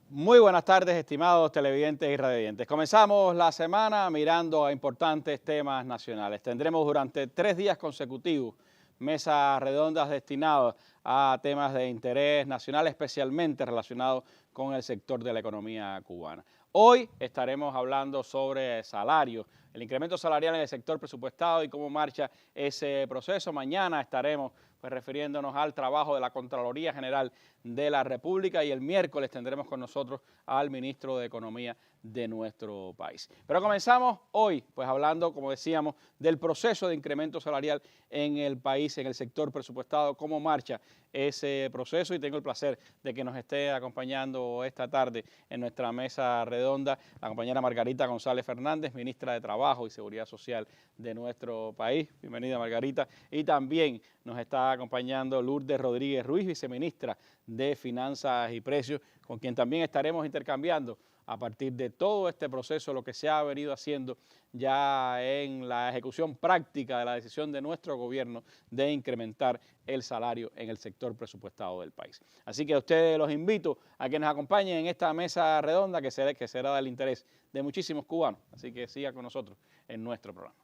Muy buenas tardes, estimados televidentes y radiovidentes. Comenzamos la semana mirando a importantes temas nacionales. Tendremos durante 3 días consecutivos mesas redondas destinadas a temas de interés nacional, especialmente relacionados con el sector de la economía cubana. Hoy estaremos hablando sobre salarios, el incremento salarial en el sector presupuestado y cómo marcha ese proceso. Mañana estaremos refiriéndonos al trabajo de la Contraloría General de la República y el miércoles tendremos con nosotros al ministro de Economía de nuestro país. Pero comenzamos hoy, pues hablando, como decíamos, del proceso de incremento salarial en el país, en el sector presupuestado, cómo marcha ese proceso, y tengo el placer de que nos esté acompañando esta tarde en nuestra mesa redonda la compañera Margarita González Fernández, ministra de Trabajo y Seguridad Social de nuestro país. Bienvenida, Margarita. Y también nos está acompañando Lourdes Rodríguez Ruiz, viceministra de Finanzas y Precios, con quien también estaremos intercambiando a partir de todo este proceso, lo que se ha venido haciendo ya en la ejecución práctica de la decisión de nuestro gobierno de incrementar el salario en el sector presupuestado del país. Así que a ustedes los invito a que nos acompañen en esta mesa redonda que será del interés de muchísimos cubanos. Así que siga con nosotros en nuestro programa.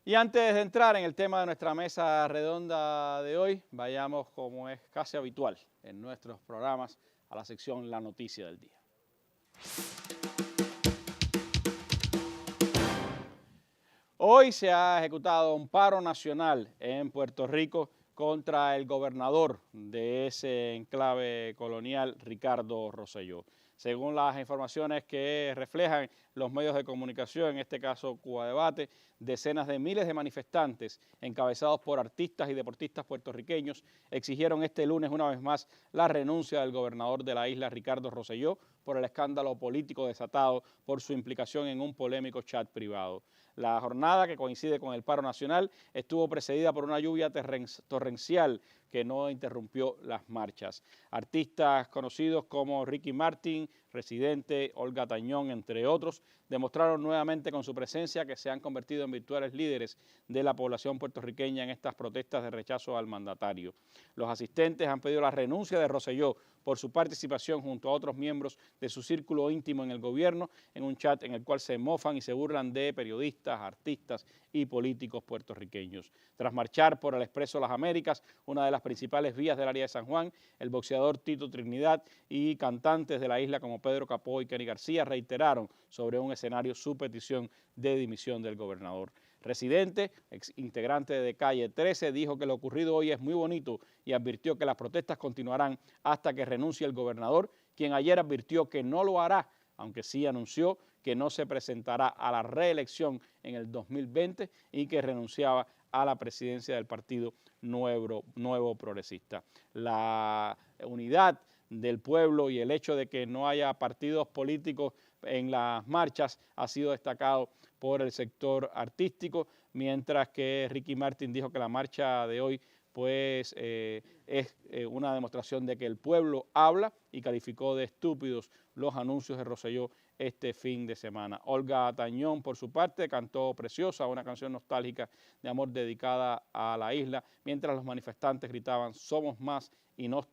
Y antes de entrar en el tema de nuestra mesa redonda de hoy, vayamos, como es casi habitual en nuestros programas, a la sección La Noticia del Día. Hoy se ha ejecutado un paro nacional en Puerto Rico contra el gobernador de ese enclave colonial, Ricardo Rosselló. Según las informaciones que reflejan los medios de comunicación, en este caso Cuba Debate, decenas de miles de manifestantes encabezados por artistas y deportistas puertorriqueños exigieron este lunes una vez más la renuncia del gobernador de la isla, Ricardo Rosselló, por el escándalo político desatado por su implicación en un polémico chat privado. La jornada, que coincide con el paro nacional, estuvo precedida por una lluvia torrencial que no interrumpió las marchas. Artistas conocidos como Ricky Martin, Residente, Olga Tañón, entre otros, demostraron nuevamente con su presencia que se han convertido en virtuales líderes de la población puertorriqueña en estas protestas de rechazo al mandatario. Los asistentes han pedido la renuncia de Rosselló por su participación junto a otros miembros de su círculo íntimo en el gobierno, en un chat en el cual se mofan y se burlan de periodistas, artistas y políticos puertorriqueños. Tras marchar por el Expreso Las Américas, una de las principales vías del área de San Juan, el boxeador Tito Trinidad y cantantes de la isla como Pedro Capó y Kenny García reiteraron sobre un escenario su petición de dimisión del gobernador. Residente, ex integrante de Calle 13, dijo que lo ocurrido hoy es muy bonito y advirtió que las protestas continuarán hasta que renuncie el gobernador, quien ayer advirtió que no lo hará, aunque sí anunció que no se presentará a la reelección en el 2020 y que renunciaba a la presidencia del Partido Nuevo Progresista. La unidad del pueblo y el hecho de que no haya partidos políticos en las marchas ha sido destacado por el sector artístico, mientras que Ricky Martin dijo que la marcha de hoy pues es una demostración de que el pueblo habla, y calificó de estúpidos los anuncios de Rosselló este fin de semana. Olga Tañón, por su parte, cantó Preciosa, una canción nostálgica de amor dedicada a la isla, mientras los manifestantes gritaban "Somos más y no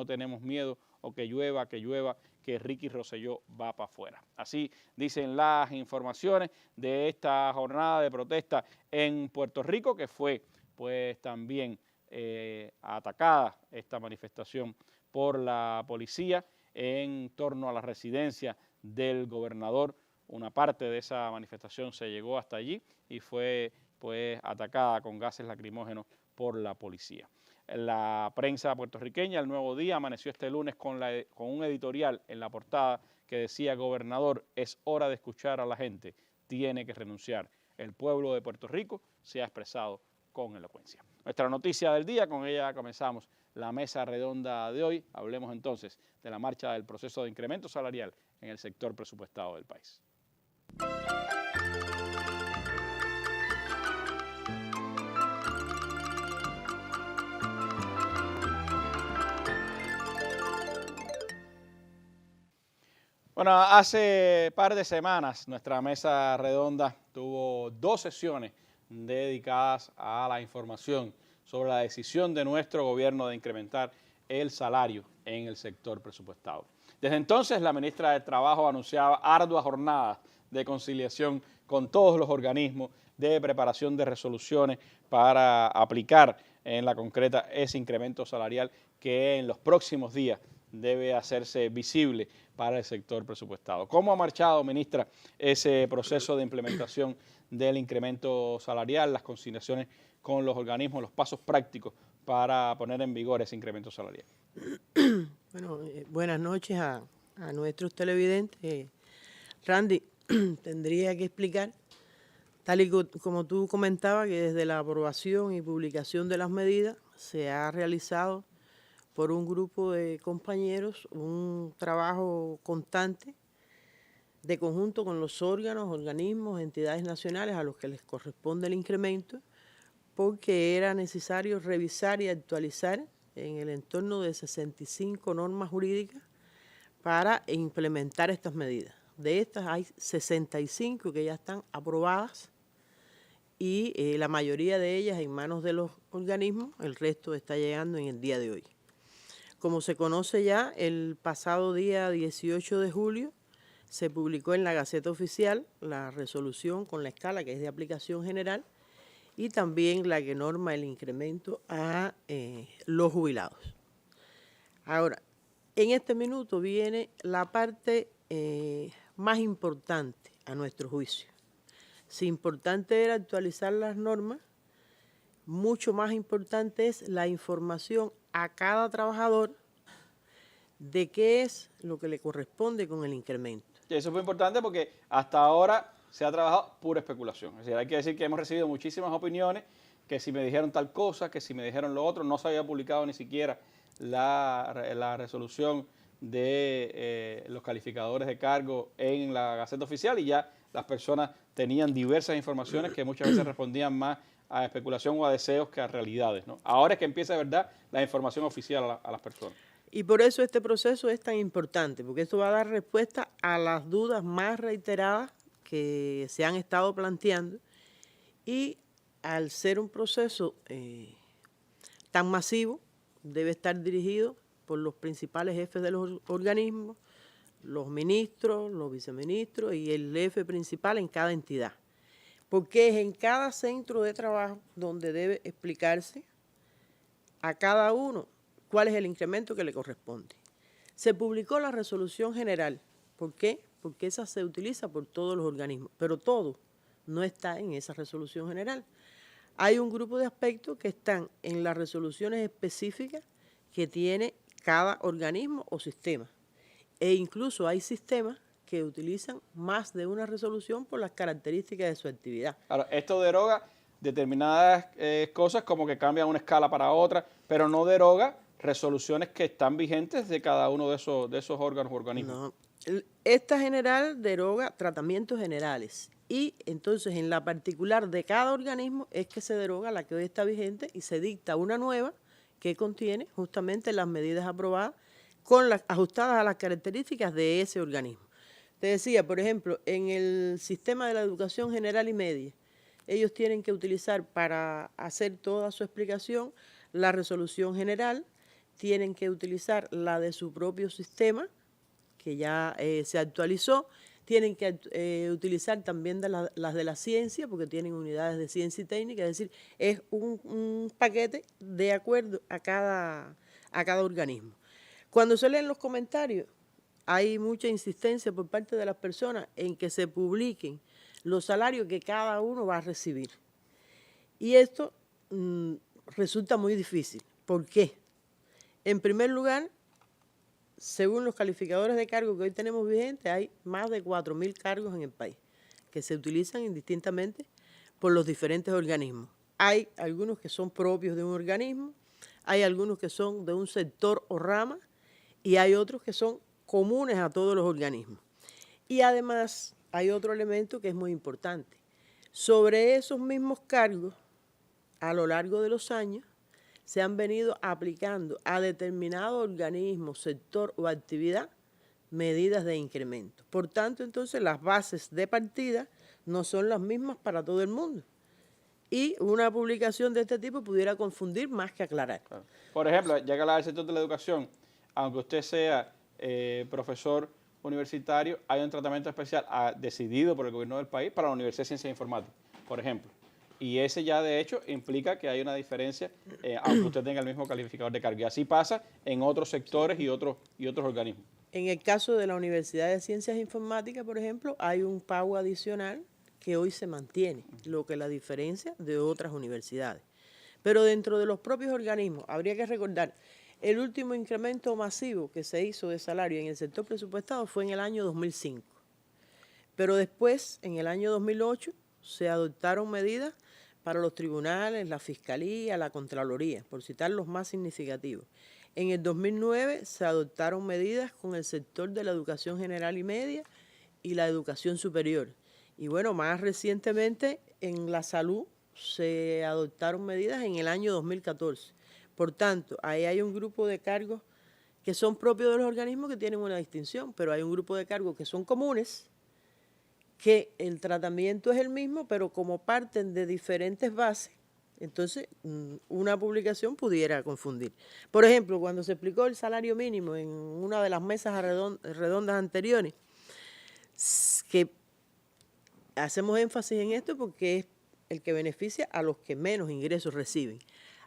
tenemos miedo", o que llueva, que Ricky Rosselló va para afuera. Así dicen las informaciones de esta jornada de protesta en Puerto Rico, que fue pues también atacada esta manifestación por la policía en torno a la residencia del gobernador. Una parte de esa manifestación se llegó hasta allí y fue pues atacada con gases lacrimógenos por la policía. La prensa puertorriqueña, El Nuevo Día, amaneció este lunes con un editorial en la portada que decía: "Gobernador, es hora de escuchar a la gente, tiene que renunciar. El pueblo de Puerto Rico se ha expresado con elocuencia". Nuestra noticia del día, con ella comenzamos la mesa redonda de hoy. Hablemos entonces de la marcha del proceso de incremento salarial en el sector presupuestado del país. Bueno, hace par de semanas nuestra mesa redonda tuvo 2 sesiones dedicadas a la información sobre la decisión de nuestro gobierno de incrementar el salario en el sector presupuestado. Desde entonces, la ministra de Trabajo anunciaba arduas jornadas de conciliación con todos los organismos de preparación de resoluciones para aplicar en la concreta ese incremento salarial que en los próximos días debe hacerse visible para el sector presupuestado. ¿Cómo ha marchado, ministra, ese proceso de implementación del incremento salarial, las conciliaciones con los organismos, los pasos prácticos para poner en vigor ese incremento salarial? Bueno, buenas noches a nuestros televidentes. Randy, tendría que explicar, tal y como tú comentabas, que desde la aprobación y publicación de las medidas se ha realizado por un grupo de compañeros un trabajo constante de conjunto con los órganos, organismos, entidades nacionales a los que les corresponde el incremento, porque era necesario revisar y actualizar en el entorno de 65 normas jurídicas para implementar estas medidas. De estas hay 65 que ya están aprobadas y la mayoría de ellas en manos de los organismos, el resto está llegando en el día de hoy. Como se conoce ya, el pasado día 18 de julio se publicó en la Gaceta Oficial la resolución con la escala que es de aplicación general y también la que norma el incremento a los jubilados. Ahora, en este minuto viene la parte más importante a nuestro juicio. Si importante era actualizar las normas, mucho más importante es la información a cada trabajador de qué es lo que le corresponde con el incremento. Y eso fue importante porque hasta ahora se ha trabajado pura especulación. Es decir, hay que decir que hemos recibido muchísimas opiniones, que si me dijeron tal cosa, que si me dijeron lo otro, no se había publicado ni siquiera la resolución de los calificadores de cargo en la Gaceta Oficial y ya las personas tenían diversas informaciones que muchas veces respondían más a especulación o a deseos que a realidades, ¿no? Ahora es que empieza de verdad la información oficial a las personas. Y por eso este proceso es tan importante, porque esto va a dar respuesta a las dudas más reiteradas que se han estado planteando y al ser un proceso tan masivo, debe estar dirigido por los principales jefes de los organismos, los ministros, los viceministros y el jefe principal en cada entidad. Porque es en cada centro de trabajo donde debe explicarse a cada uno cuál es el incremento que le corresponde. Se publicó la resolución general. ¿Por qué? Porque esa se utiliza por todos los organismos, pero todo no está en esa resolución general. Hay un grupo de aspectos que están en las resoluciones específicas que tiene cada organismo o sistema. E incluso hay sistemas que utilizan más de una resolución por las características de su actividad. Ahora, esto deroga determinadas cosas como que cambia una escala para otra, pero no deroga resoluciones que están vigentes de cada uno de esos órganos o organismos. No. Esta general deroga tratamientos generales y entonces en la particular de cada organismo es que se deroga la que hoy está vigente y se dicta una nueva que contiene justamente las medidas aprobadas ajustadas a las características de ese organismo. Te decía, por ejemplo, en el sistema de la educación general y media, ellos tienen que utilizar para hacer toda su explicación la resolución general, tienen que utilizar la de su propio sistema, que ya se actualizó, tienen que utilizar también las de la ciencia, porque tienen unidades de ciencia y técnica, es decir, es un paquete de acuerdo a cada organismo. Cuando se leen los comentarios, hay mucha insistencia por parte de las personas en que se publiquen los salarios que cada uno va a recibir. Y esto resulta muy difícil. ¿Por qué? En primer lugar, según los calificadores de cargo que hoy tenemos vigentes, hay más de 4.000 cargos en el país que se utilizan indistintamente por los diferentes organismos. Hay algunos que son propios de un organismo, hay algunos que son de un sector o rama y hay otros que son comunes a todos los organismos. Y además hay otro elemento que es muy importante. Sobre esos mismos cargos, a lo largo de los años, se han venido aplicando a determinado organismo, sector o actividad medidas de incremento. Por tanto, entonces, las bases de partida no son las mismas para todo el mundo. y una publicación de este tipo pudiera confundir más que aclarar. Claro. Por ejemplo, ya que hablaba del sector de la educación, aunque usted sea profesor universitario, hay un tratamiento especial decidido por el gobierno del país para la Universidad de Ciencias Informáticas, por ejemplo. Y ese ya de hecho implica que hay una diferencia, aunque usted tenga el mismo calificador de cargo. Y así pasa en otros sectores y otros organismos. En el caso de la Universidad de Ciencias Informáticas, por ejemplo, hay un pago adicional que hoy se mantiene, lo que la diferencia de otras universidades. Pero dentro de los propios organismos, habría que recordar, el último incremento masivo que se hizo de salario en el sector presupuestado fue en el año 2005. Pero después, en el año 2008, se adoptaron medidas para los tribunales, la Fiscalía, la Contraloría, por citar los más significativos. En el 2009 se adoptaron medidas con el sector de la educación general y media y la educación superior. Y bueno, más recientemente en la salud se adoptaron medidas en el año 2014. Por tanto, ahí hay un grupo de cargos que son propios de los organismos que tienen una distinción, pero hay un grupo de cargos que son comunes, que el tratamiento es el mismo, pero como parten de diferentes bases, entonces una publicación pudiera confundir. Por ejemplo, cuando se explicó el salario mínimo en una de las mesas redondas anteriores, que hacemos énfasis en esto porque es el que beneficia a los que menos ingresos reciben.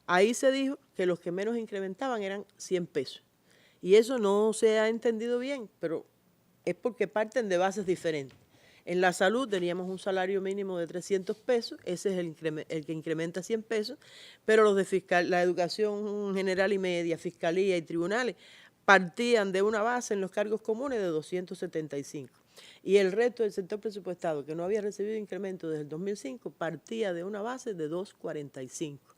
Ahí se dijo que los que menos incrementaban eran 100 pesos. Y eso no se ha entendido bien, pero es porque parten de bases diferentes. En la salud teníamos un salario mínimo de 300 pesos, ese es el que incrementa 100 pesos, pero los de la educación general y media, fiscalía y tribunales partían de una base en los cargos comunes de 275. Y el resto del sector presupuestado, que no había recibido incremento desde el 2005, partía de una base de 245,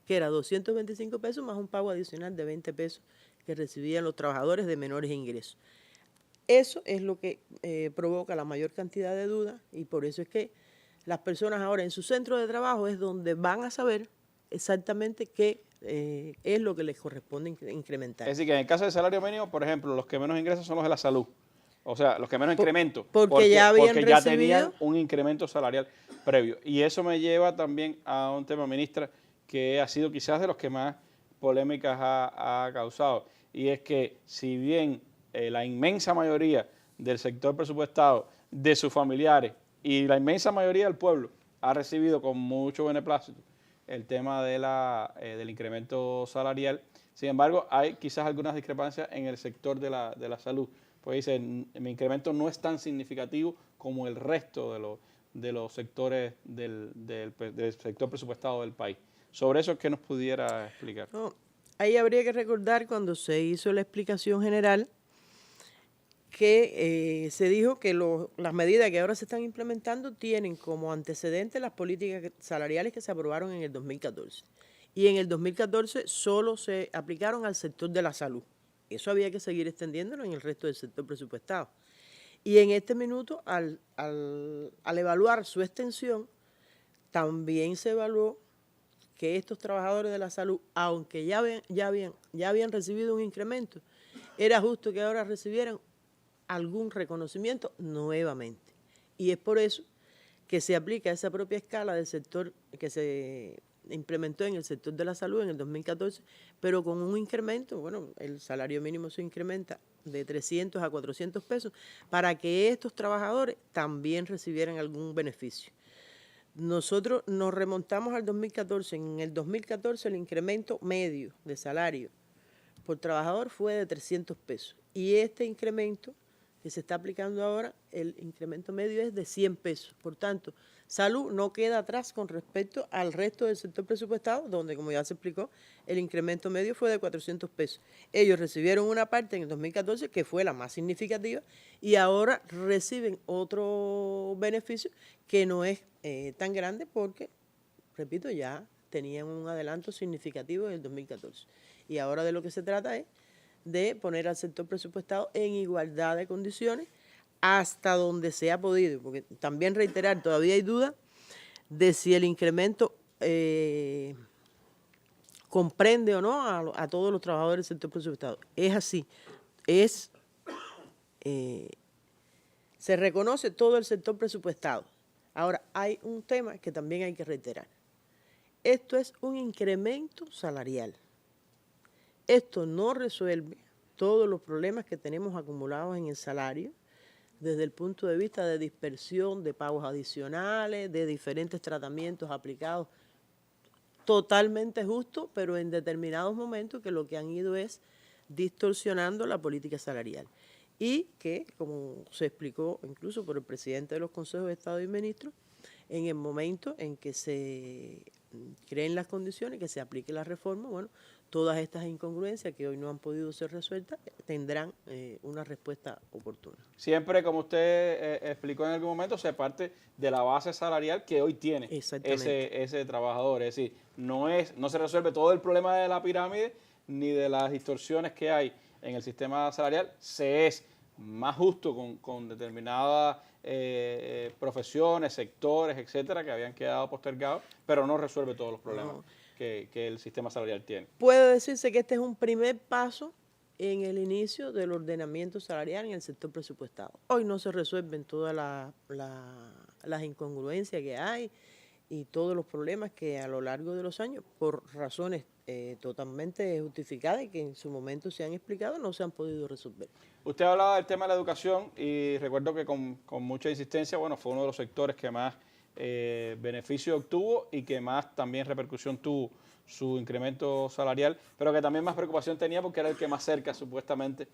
que era 225 pesos más un pago adicional de 20 pesos que recibían los trabajadores de menores ingresos. Eso es lo que provoca la mayor cantidad de dudas y por eso es que las personas ahora en su centro de trabajo es donde van a saber exactamente qué es lo que les corresponde incrementar. Es decir, que en el caso del salario mínimo, por ejemplo, los que menos ingresan son los de la salud. O sea, los que menos incremento. Porque ya tenían un incremento salarial previo. Y eso me lleva también a un tema, ministra, que ha sido quizás de los que más polémicas ha causado. Y es que si bien la inmensa mayoría del sector presupuestado, de sus familiares y la inmensa mayoría del pueblo ha recibido con mucho beneplácito el tema de del incremento salarial, sin embargo, hay quizás algunas discrepancias en el sector de la salud. Pues dice, mi incremento no es tan significativo como el resto de los sectores del sector presupuestado del país. Sobre eso, ¿qué nos pudiera explicar? No, ahí habría que recordar cuando se hizo la explicación general que se dijo que las medidas que ahora se están implementando tienen como antecedente las políticas salariales que se aprobaron en el 2014. Y en el 2014 solo se aplicaron al sector de la salud. Eso había que seguir extendiéndolo en el resto del sector presupuestado. Y en este minuto, al evaluar su extensión, también se evaluó que estos trabajadores de la salud, aunque ya habían recibido un incremento, era justo que ahora recibieran algún reconocimiento nuevamente. Y es por eso que se aplica esa propia escala del sector que se implementó en el sector de la salud en el 2014, pero con un incremento, bueno, el salario mínimo se incrementa de 300 a 400 pesos para que estos trabajadores también recibieran algún beneficio. Nosotros nos remontamos al 2014. En el 2014 el incremento medio de salario por trabajador fue de 300 pesos. Y este incremento que se está aplicando ahora, el incremento medio es de 100 pesos. Por tanto, salud no queda atrás con respecto al resto del sector presupuestado, donde, como ya se explicó, el incremento medio fue de 400 pesos. Ellos recibieron una parte en el 2014, que fue la más significativa, y ahora reciben otro beneficio que no es tan grande porque, repito, ya tenían un adelanto significativo en el 2014. Y ahora de lo que se trata es de poner al sector presupuestado en igualdad de condiciones hasta donde se ha podido, porque también reiterar, todavía hay duda de si el incremento comprende o no a todos los trabajadores del sector presupuestado. Es así, se reconoce todo el sector presupuestado. Ahora, hay un tema que también hay que reiterar. Esto es un incremento salarial. Esto no resuelve todos los problemas que tenemos acumulados en el salario, desde el punto de vista de dispersión, de pagos adicionales, de diferentes tratamientos aplicados totalmente justos, pero en determinados momentos que lo que han ido es distorsionando la política salarial. Y que, como se explicó incluso por el presidente de los consejos de Estado y ministros, en el momento en que se creen las condiciones, que se aplique la reforma, bueno, todas estas incongruencias que hoy no han podido ser resueltas tendrán una respuesta oportuna. Siempre, como usted explicó en algún momento, se parte de la base salarial que hoy tiene ese trabajador. Es decir, no se resuelve todo el problema de la pirámide ni de las distorsiones que hay en el sistema salarial. Se es más justo con determinadas profesiones, sectores, etcétera, que habían quedado postergados, pero no resuelve todos los problemas que el sistema salarial tiene. Puede decirse que este es un primer paso en el inicio del ordenamiento salarial en el sector presupuestado. Hoy no se resuelven todas las incongruencias que hay y todos los problemas que a lo largo de los años, por razones totalmente justificadas y que en su momento se han explicado, no se han podido resolver. Usted hablaba del tema de la educación y recuerdo que con mucha insistencia, bueno, fue uno de los sectores que más beneficio obtuvo y que más también repercusión tuvo su incremento salarial, pero que también más preocupación tenía porque era el que más cerca supuestamente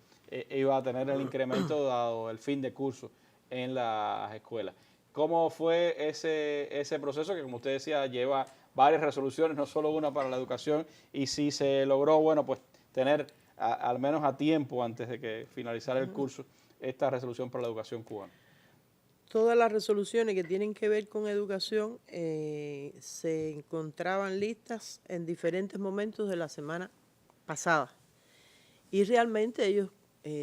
iba a tener el incremento dado el fin de curso en las escuelas. ¿Cómo fue ese proceso que, como usted decía, lleva varias resoluciones, no solo una para la educación, y si se logró, bueno, pues tener al menos a tiempo antes de que finalizara el curso esta resolución para la educación cubana? Todas las resoluciones que tienen que ver con educación se encontraban listas en diferentes momentos de la semana pasada. Y realmente ellos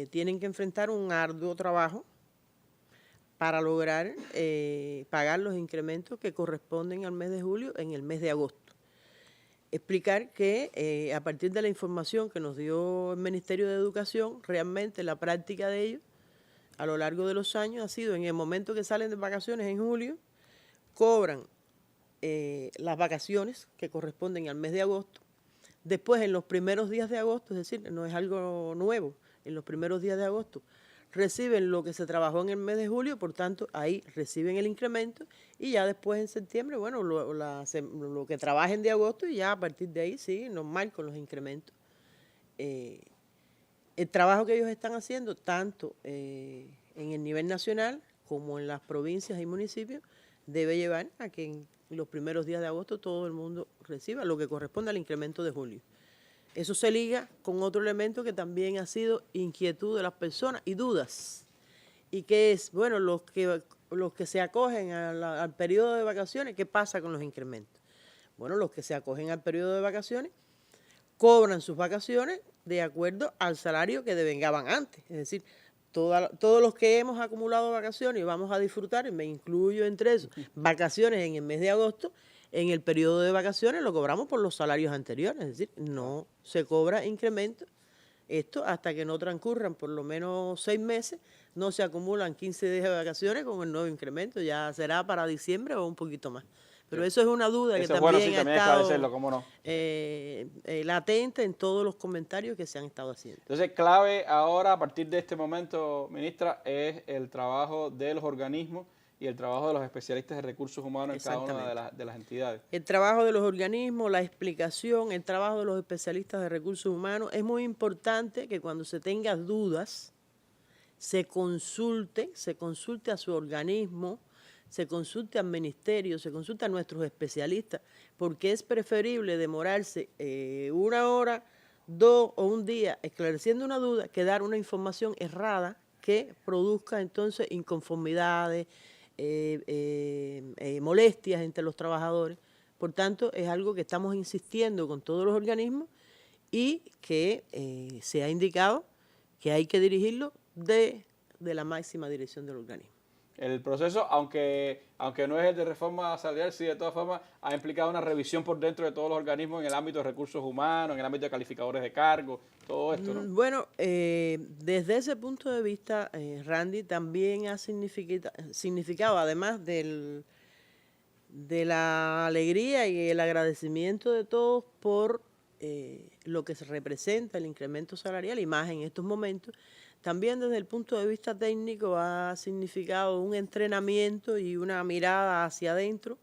tienen que enfrentar un arduo trabajo para lograr pagar los incrementos que corresponden al mes de julio en el mes de agosto. Explicar que a partir de la información que nos dio el Ministerio de Educación, realmente la práctica de ellos a lo largo de los años ha sido en el momento que salen de vacaciones en julio, cobran las vacaciones que corresponden al mes de agosto. Después, en los primeros días de agosto, es decir, no es algo nuevo, en los primeros días de agosto, reciben lo que se trabajó en el mes de julio, por tanto, ahí reciben el incremento y ya después en septiembre, bueno, lo que trabajen de agosto y ya a partir de ahí siguen normal con los incrementos. El trabajo que ellos están haciendo, tanto en el nivel nacional como en las provincias y municipios, debe llevar a que en los primeros días de agosto todo el mundo reciba lo que corresponde al incremento de julio. Eso se liga con otro elemento que también ha sido inquietud de las personas y dudas. Y que es, bueno, los que se acogen al periodo de vacaciones, ¿qué pasa con los incrementos? Bueno, los que se acogen al periodo de vacaciones cobran sus vacaciones de acuerdo al salario que devengaban antes. Es decir, todos los que hemos acumulado vacaciones y vamos a disfrutar, y me incluyo entre esos, vacaciones en el mes de agosto, en el periodo de vacaciones lo cobramos por los salarios anteriores, es decir, no se cobra incremento. Esto hasta que no transcurran por lo menos 6 meses, no se acumulan 15 días de vacaciones con el nuevo incremento, ya será para diciembre o un poquito más. Pero eso es una duda que también ha estado ¿cómo no? latente en todos los comentarios que se han estado haciendo. Entonces, clave ahora, a partir de este momento, ministra, es el trabajo de los organismos y el trabajo de los especialistas de recursos humanos en cada una de las entidades. El trabajo de los organismos, la explicación, el trabajo de los especialistas de recursos humanos. Es muy importante que cuando se tengan dudas, se consulte a su organismo, se consulte al ministerio, se consulte a nuestros especialistas, porque es preferible demorarse 1 hora, 2 o un día esclareciendo una duda que dar una información errada que produzca entonces inconformidades, molestias entre los trabajadores. Por tanto, es algo que estamos insistiendo con todos los organismos y que se ha indicado que hay que dirigirlo de la máxima dirección del organismo. El proceso, aunque no es el de reforma salarial, sí, de todas formas, ha implicado una revisión por dentro de todos los organismos en el ámbito de recursos humanos, en el ámbito de calificadores de cargo, todo esto, ¿no? Bueno, desde ese punto de vista, Randy, también ha significado, además de de la alegría y el agradecimiento de todos por lo que se representa el incremento salarial y más en estos momentos. También desde el punto de vista técnico ha significado un entrenamiento y una mirada hacia adentro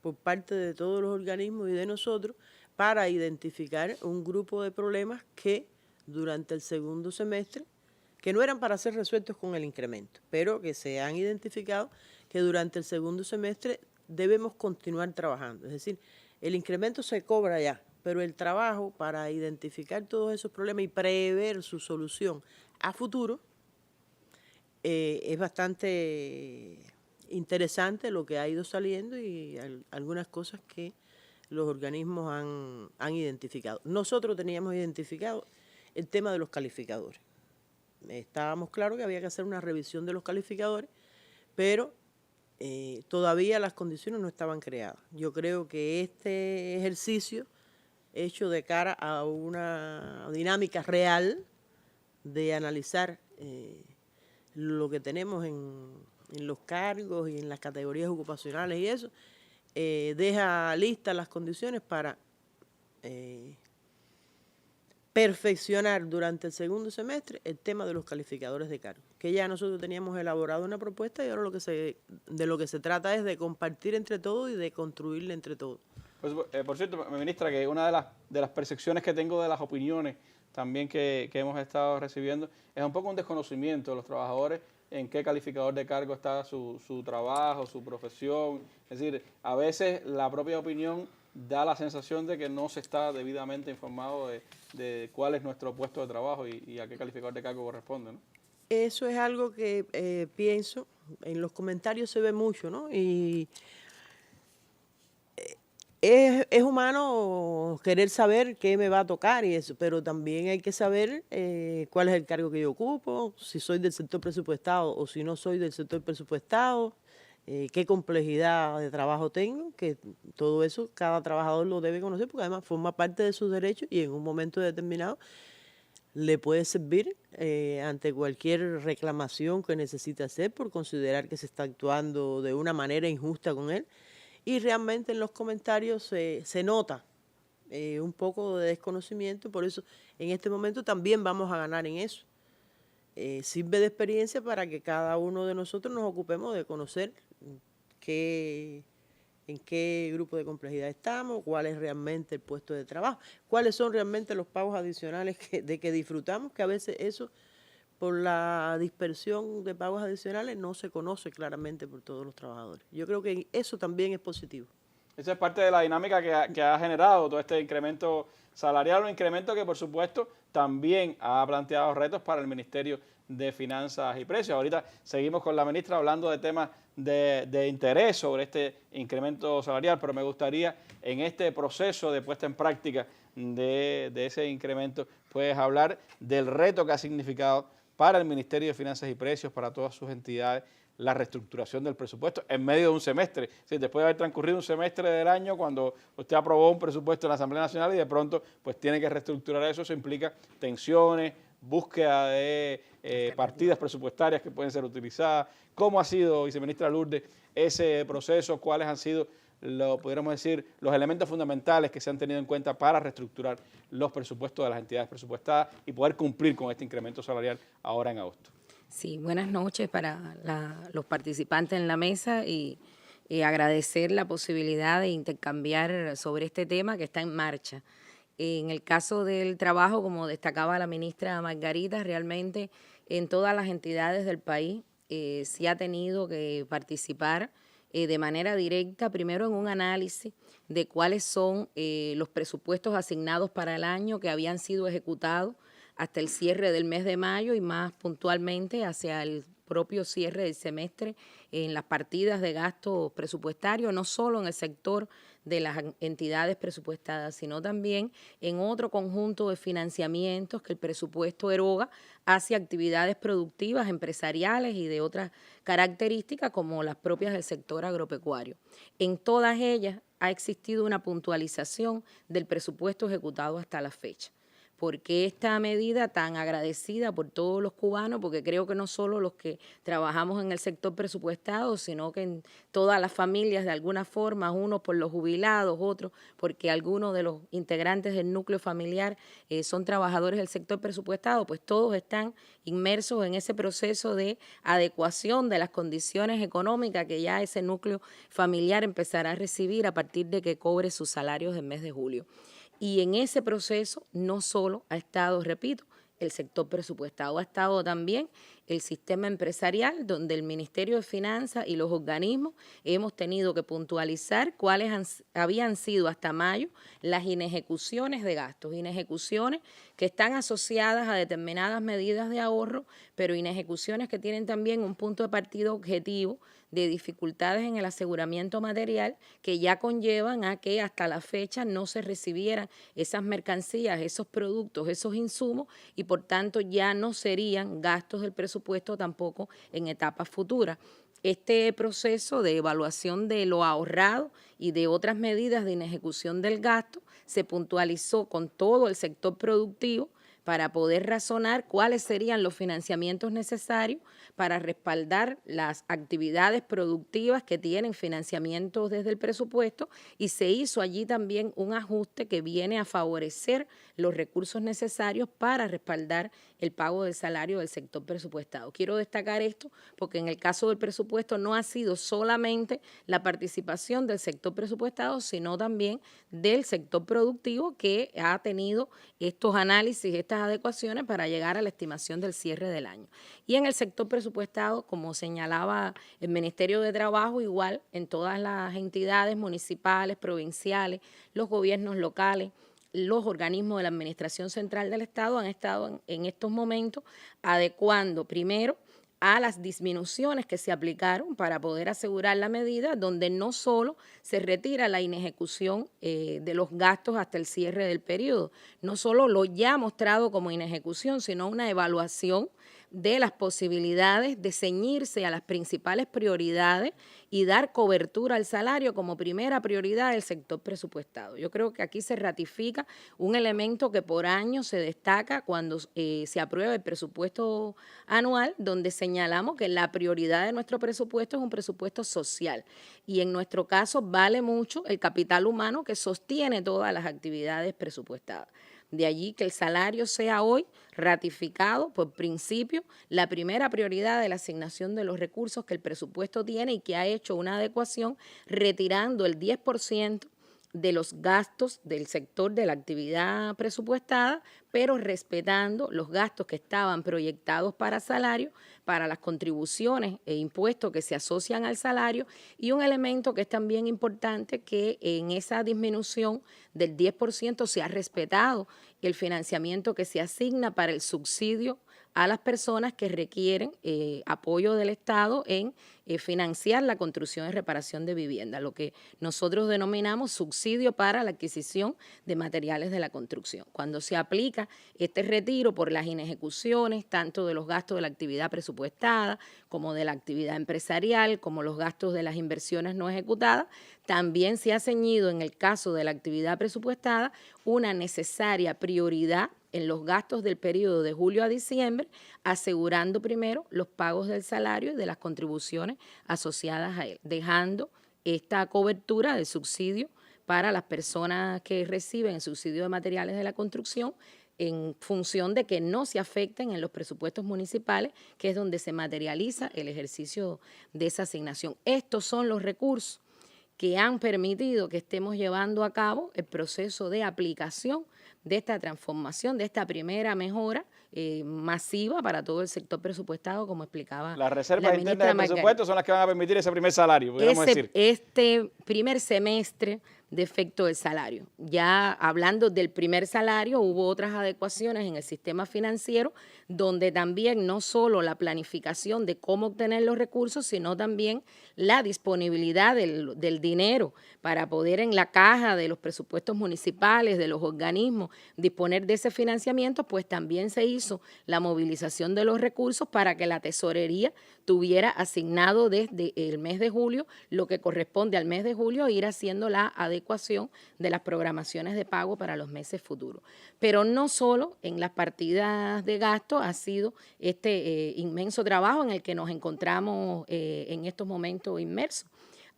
por parte de todos los organismos y de nosotros para identificar un grupo de problemas que durante el segundo semestre, que no eran para ser resueltos con el incremento, pero que se han identificado que durante el segundo semestre debemos continuar trabajando. Es decir, el incremento se cobra ya, pero el trabajo para identificar todos esos problemas y prever su solución a futuro es bastante interesante lo que ha ido saliendo y algunas cosas que los organismos han identificado. Nosotros teníamos identificado el tema de los calificadores. Estábamos claros que había que hacer una revisión de los calificadores, pero todavía las condiciones no estaban creadas. Yo creo que este ejercicio hecho de cara a una dinámica real de analizar lo que tenemos en los cargos y en las categorías ocupacionales y eso, deja listas las condiciones para perfeccionar durante el segundo semestre el tema de los calificadores de cargo, que ya nosotros teníamos elaborado una propuesta y ahora de lo que se trata es de compartir entre todos y de construirle entre todos. Pues, por cierto, ministra, que una de las percepciones que tengo de las opiniones también que hemos estado recibiendo es un poco un desconocimiento de los trabajadores en qué calificador de cargo está su trabajo, su profesión. Es decir, a veces la propia opinión da la sensación de que no se está debidamente informado de cuál es nuestro puesto de trabajo y a qué calificador de cargo corresponde, ¿no? Eso es algo que pienso, en los comentarios se ve mucho, ¿no? Y es humano querer saber qué me va a tocar y eso, pero también hay que saber cuál es el cargo que yo ocupo, si soy del sector presupuestado o si no soy del sector presupuestado, qué complejidad de trabajo tengo, que todo eso cada trabajador lo debe conocer porque además forma parte de sus derechos y en un momento determinado le puede servir ante cualquier reclamación que necesite hacer por considerar que se está actuando de una manera injusta con él. Y realmente en los comentarios se nota un poco de desconocimiento, por eso en este momento también vamos a ganar en eso. Sirve de experiencia para que cada uno de nosotros nos ocupemos de conocer en qué grupo de complejidad estamos, cuál es realmente el puesto de trabajo, cuáles son realmente los pagos adicionales de que disfrutamos, que a veces eso, por la dispersión de pagos adicionales, no se conoce claramente por todos los trabajadores. Yo creo que eso también es positivo. Esa es parte de la dinámica que ha generado todo este incremento salarial, un incremento que por supuesto también ha planteado retos para el Ministerio de Finanzas y Precios. Ahorita seguimos con la ministra hablando de temas de interés sobre este incremento salarial, pero me gustaría en este proceso de puesta en práctica de ese incremento, pues hablar del reto que ha significado para el Ministerio de Finanzas y Precios, para todas sus entidades, la reestructuración del presupuesto en medio de un semestre. Sí, después de haber transcurrido un semestre del año, cuando usted aprobó un presupuesto en la Asamblea Nacional y de pronto pues tiene que reestructurar eso implica tensiones, búsqueda de partidas presupuestarias que pueden ser utilizadas. ¿Cómo ha sido, viceministra Lourdes, ese proceso? ¿Cuáles han sido, pudiéramos decir, los elementos fundamentales que se han tenido en cuenta para reestructurar los presupuestos de las entidades presupuestadas y poder cumplir con este incremento salarial ahora en agosto? Sí, buenas noches para los participantes en la mesa y agradecer la posibilidad de intercambiar sobre este tema que está en marcha. En el caso del trabajo, como destacaba la ministra Margarita, realmente en todas las entidades del país se ha tenido que participar de manera directa, primero en un análisis de cuáles son los presupuestos asignados para el año que habían sido ejecutados hasta el cierre del mes de mayo y más puntualmente hacia el propio cierre del semestre en las partidas de gasto presupuestario, no solo en el sector de las entidades presupuestadas, sino también en otro conjunto de financiamientos que el presupuesto eroga hacia actividades productivas, empresariales y de otras características como las propias del sector agropecuario. En todas ellas ha existido una puntualización del presupuesto ejecutado hasta la fecha. por qué esta medida tan agradecida por todos los cubanos, porque creo que no solo los que trabajamos en el sector presupuestado, sino que en todas las familias de alguna forma, unos por los jubilados, otros porque algunos de los integrantes del núcleo familiar son trabajadores del sector presupuestado, pues todos están inmersos en ese proceso de adecuación de las condiciones económicas que ya ese núcleo familiar empezará a recibir a partir de que cobre sus salarios del mes de julio. Y en ese proceso no solo ha estado, repito, el sector presupuestado, ha estado también el sistema empresarial, donde el Ministerio de Finanzas y los organismos hemos tenido que puntualizar cuáles habían sido hasta mayo las inejecuciones de gastos, inejecuciones que están asociadas a determinadas medidas de ahorro, pero inejecuciones que tienen también un punto de partida objetivo de dificultades en el aseguramiento material que ya conllevan a que hasta la fecha no se recibieran esas mercancías, esos productos, esos insumos y por tanto ya no serían gastos del presupuesto tampoco en etapas futuras. Este proceso de evaluación de lo ahorrado y de otras medidas de inejecución del gasto se puntualizó con todo el sector productivo para poder razonar cuáles serían los financiamientos necesarios para respaldar las actividades productivas que tienen financiamientos desde el presupuesto y se hizo allí también un ajuste que viene a favorecer los recursos necesarios para respaldar el pago del salario del sector presupuestado. Quiero destacar esto porque en el caso del presupuesto no ha sido solamente la participación del sector presupuestado, sino también del sector productivo que ha tenido estos análisis, estas adecuaciones para llegar a la estimación del cierre del año. Y en el sector presupuestado, como señalaba el Ministerio de Trabajo, igual en todas las entidades municipales, provinciales, los gobiernos locales, los organismos de la Administración Central del Estado han estado en estos momentos adecuando primero a las disminuciones que se aplicaron para poder asegurar la medida, donde no solo se retira la inejecución de los gastos hasta el cierre del periodo, no solo lo ya mostrado como inejecución, sino una evaluación de las posibilidades de ceñirse a las principales prioridades y dar cobertura al salario como primera prioridad del sector presupuestado. Yo creo que aquí se ratifica un elemento que por año se destaca cuando se aprueba el presupuesto anual, donde señalamos que la prioridad de nuestro presupuesto es un presupuesto social y en nuestro caso vale mucho el capital humano que sostiene todas las actividades presupuestadas. De allí que el salario sea hoy ratificado por principio la primera prioridad de la asignación de los recursos que el presupuesto tiene y que ha hecho una adecuación retirando el 10% de los gastos del sector de la actividad presupuestada, pero respetando los gastos que estaban proyectados para salario, para las contribuciones e impuestos que se asocian al salario y un elemento que es también importante que en esa disminución del 10% se ha respetado el financiamiento que se asigna para el subsidio a las personas que requieren apoyo del Estado en financiar la construcción y reparación de vivienda, lo que nosotros denominamos subsidio para la adquisición de materiales de la construcción. Cuando se aplica este retiro por las inejecuciones, tanto de los gastos de la actividad presupuestada como de la actividad empresarial, como los gastos de las inversiones no ejecutadas, también se ha ceñido en el caso de la actividad presupuestada una necesaria prioridad en los gastos del periodo de julio a diciembre, asegurando primero los pagos del salario y de las contribuciones asociadas a él, dejando esta cobertura del subsidio para las personas que reciben el subsidio de materiales de la construcción en función de que no se afecten en los presupuestos municipales, que es donde se materializa el ejercicio de esa asignación. Estos son los recursos que han permitido que estemos llevando a cabo el proceso de aplicación de esta transformación, de esta primera mejora masiva para todo el sector presupuestado, como explicaba las reservas la internas del ministra presupuesto son las que van a permitir ese primer salario, podríamos decir. Este primer semestre de efecto del salario. Ya hablando del primer salario, hubo otras adecuaciones en el sistema financiero, donde también no solo la planificación de cómo obtener los recursos, sino también la disponibilidad del dinero para poder en la caja de los presupuestos municipales, de los organismos, disponer de ese financiamiento, pues también se hizo la movilización de los recursos para que la tesorería tuviera asignado desde el mes de julio lo que corresponde al mes de julio, ir haciendo la adecuación de las programaciones de pago para los meses futuros. Pero no solo en las partidas de gasto ha sido este inmenso trabajo en el que nos encontramos en estos momentos inmersos.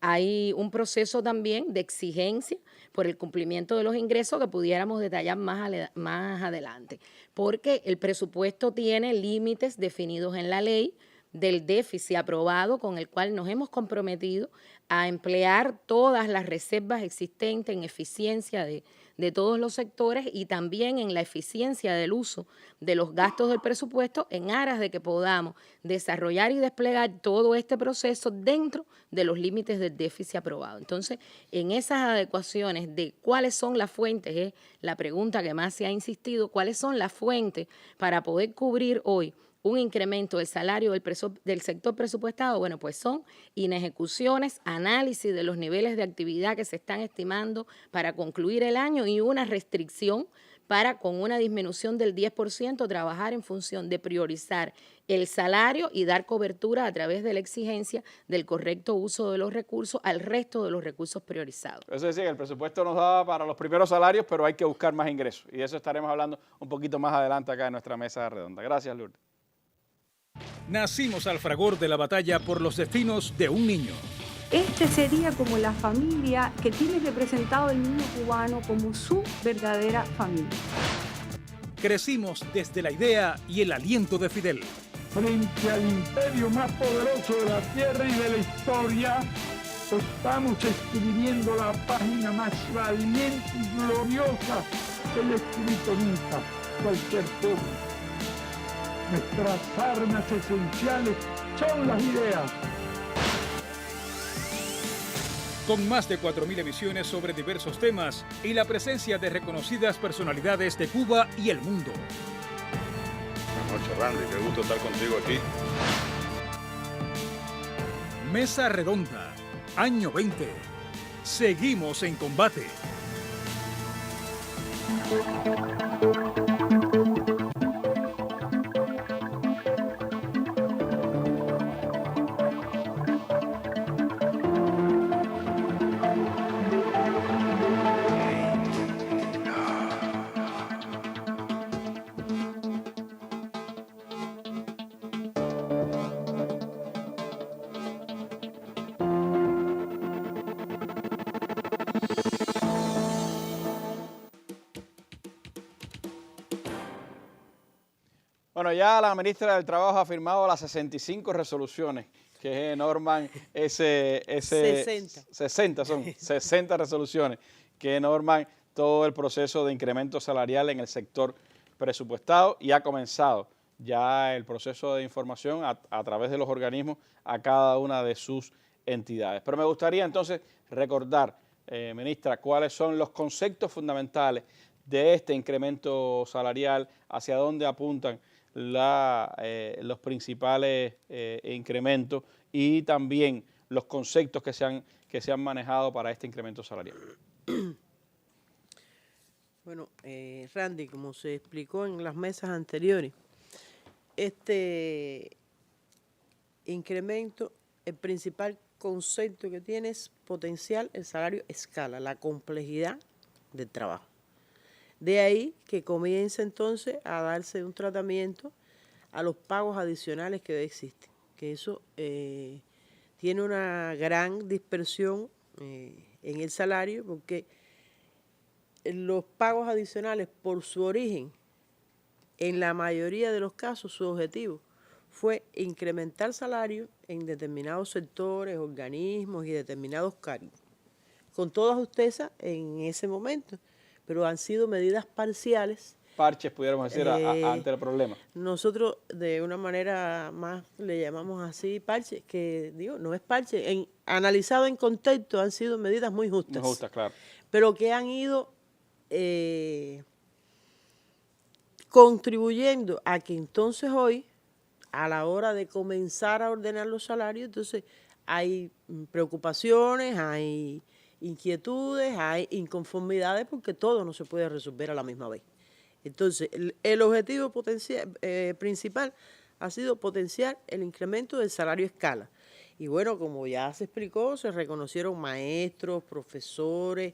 Hay un proceso también de exigencia por el cumplimiento de los ingresos que pudiéramos detallar más adelante, porque el presupuesto tiene límites definidos en la ley del déficit aprobado, con el cual nos hemos comprometido a emplear todas las reservas existentes en eficiencia de todos los sectores y también en la eficiencia del uso de los gastos del presupuesto en aras de que podamos desarrollar y desplegar todo este proceso dentro de los límites del déficit aprobado. Entonces, en esas adecuaciones de cuáles son las fuentes, es la pregunta que más se ha insistido, cuáles son las fuentes para poder cubrir hoy un incremento del salario del sector presupuestado, bueno, pues son inejecuciones, análisis de los niveles de actividad que se están estimando para concluir el año y una restricción para, con una disminución del 10%, trabajar en función de priorizar el salario y dar cobertura a través de la exigencia del correcto uso de los recursos al resto de los recursos priorizados. Eso decía que el presupuesto nos daba para los primeros salarios, pero hay que buscar más ingresos. Y de eso estaremos hablando un poquito más adelante acá en nuestra mesa redonda. Gracias, Lourdes. Nacimos al fragor de la batalla por los destinos de un niño. Este sería como la familia que tiene representado el niño cubano como su verdadera familia. Crecimos desde la idea y el aliento de Fidel. Frente al imperio más poderoso de la tierra y de la historia, estamos escribiendo la página más valiente y gloriosa que haya escrito nunca cualquier pueblo. Nuestras armas esenciales son las ideas. Con más de 4.000 emisiones sobre diversos temas y la presencia de reconocidas personalidades de Cuba y el mundo. Buenas noches, Randy. Qué gusto estar contigo aquí. Mesa Redonda, año 20. Seguimos en combate. Bueno, ya la ministra del Trabajo ha firmado las 65 resoluciones que norman 60 resoluciones que norman todo el proceso de incremento salarial en el sector presupuestado y ha comenzado ya el proceso de información a través de los organismos a cada una de sus entidades. Pero me gustaría entonces recordar, ministra, cuáles son los conceptos fundamentales de este incremento salarial, hacia dónde apuntan los principales incrementos y también los conceptos que se han manejado para este incremento salarial. Bueno, Randy, como se explicó en las mesas anteriores, este incremento, el principal concepto que tiene es potencial el salario escala, la complejidad del trabajo. De ahí que comienza entonces a darse un tratamiento a los pagos adicionales que hoy existen, que eso tiene una gran dispersión en el salario, porque los pagos adicionales por su origen, en la mayoría de los casos, su objetivo fue incrementar salario en determinados sectores, organismos y determinados cargos, con toda justeza en ese momento, pero han sido medidas parciales. Parches, pudiéramos decir, ante el problema. Nosotros, de una manera más, le llamamos así parche, que digo, no es parche, analizado en contexto, han sido medidas muy justas. Muy justas, claro. Pero que han ido contribuyendo a que entonces hoy, a la hora de comenzar a ordenar los salarios, entonces hay preocupaciones, hay inquietudes, hay inconformidades, porque todo no se puede resolver a la misma vez. Entonces, el objetivo principal ha sido potenciar el incremento del salario escala. Y bueno, como ya se explicó, se reconocieron maestros, profesores,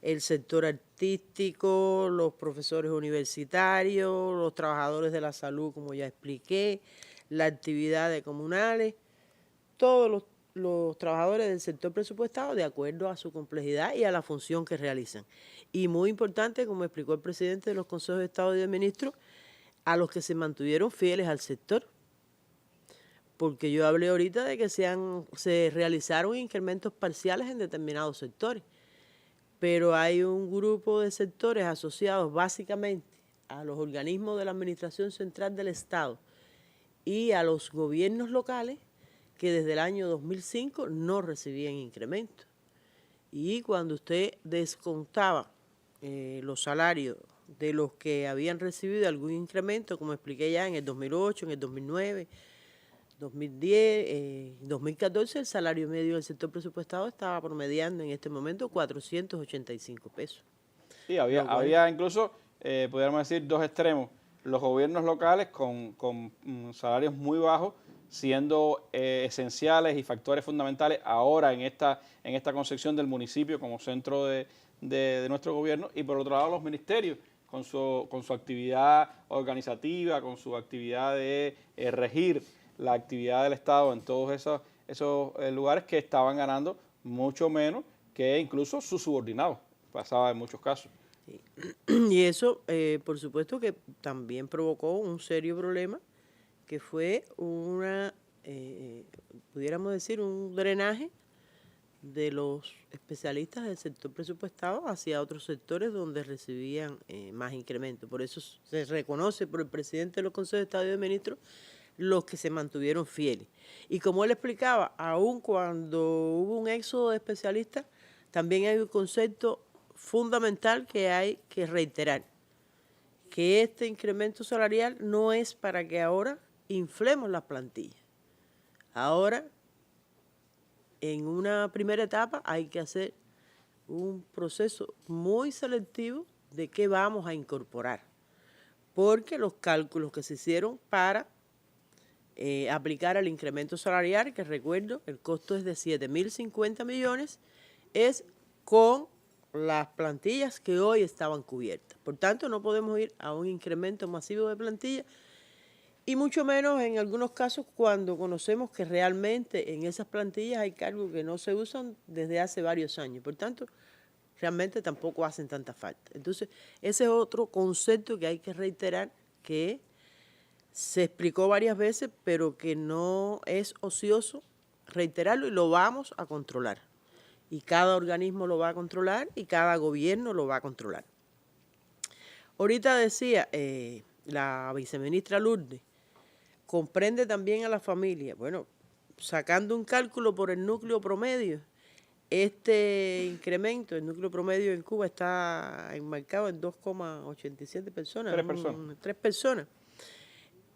el sector artístico, los profesores universitarios, los trabajadores de la salud, como ya expliqué, las actividades comunales, todos los trabajadores del sector presupuestado de acuerdo a su complejidad y a la función que realizan. Y muy importante, como explicó el presidente de los consejos de Estado y de ministros, a los que se mantuvieron fieles al sector. Porque yo hablé ahorita de que se realizaron incrementos parciales en determinados sectores, pero hay un grupo de sectores asociados básicamente a los organismos de la Administración Central del Estado y a los gobiernos locales que desde el año 2005 no recibían incrementos. Y cuando usted descontaba los salarios de los que habían recibido algún incremento, como expliqué ya en el 2008, en el 2009, 2010, 2014, el salario medio del sector presupuestado estaba promediando en este momento 485 pesos. Sí, había incluso, podríamos decir, dos extremos. Los gobiernos locales con salarios muy bajos, siendo esenciales y factores fundamentales ahora en esta concepción del municipio como centro de nuestro gobierno, y por otro lado los ministerios con su actividad organizativa, con su actividad de regir la actividad del Estado en todos esos lugares, que estaban ganando mucho menos que incluso sus subordinados, pasaba en muchos casos. Sí. Y eso, por supuesto, que también provocó un serio problema, que fue pudiéramos decir, un drenaje de los especialistas del sector presupuestado hacia otros sectores donde recibían más incremento. Por eso se reconoce por el presidente de los consejos de Estado y de ministros los que se mantuvieron fieles. Y como él explicaba, aun cuando hubo un éxodo de especialistas, también hay un concepto fundamental que hay que reiterar, que este incremento salarial no es para que ahora inflemos las plantillas. Ahora, en una primera etapa, hay que hacer un proceso muy selectivo de qué vamos a incorporar, porque los cálculos que se hicieron para aplicar el incremento salarial, que recuerdo, el costo es de 7.050 millones, es con las plantillas que hoy estaban cubiertas. Por tanto, no podemos ir a un incremento masivo de plantillas, y mucho menos en algunos casos cuando conocemos que realmente en esas plantillas hay cargos que no se usan desde hace varios años. Por tanto, realmente tampoco hacen tanta falta. Entonces, ese es otro concepto que hay que reiterar, que se explicó varias veces, pero que no es ocioso reiterarlo, y lo vamos a controlar. Y cada organismo lo va a controlar y cada gobierno lo va a controlar. Ahorita decía la viceministra Lourdes, comprende también a la familia. Bueno, sacando un cálculo por el núcleo promedio, este incremento, el núcleo promedio en Cuba está enmarcado en 2,87 personas. 3 personas.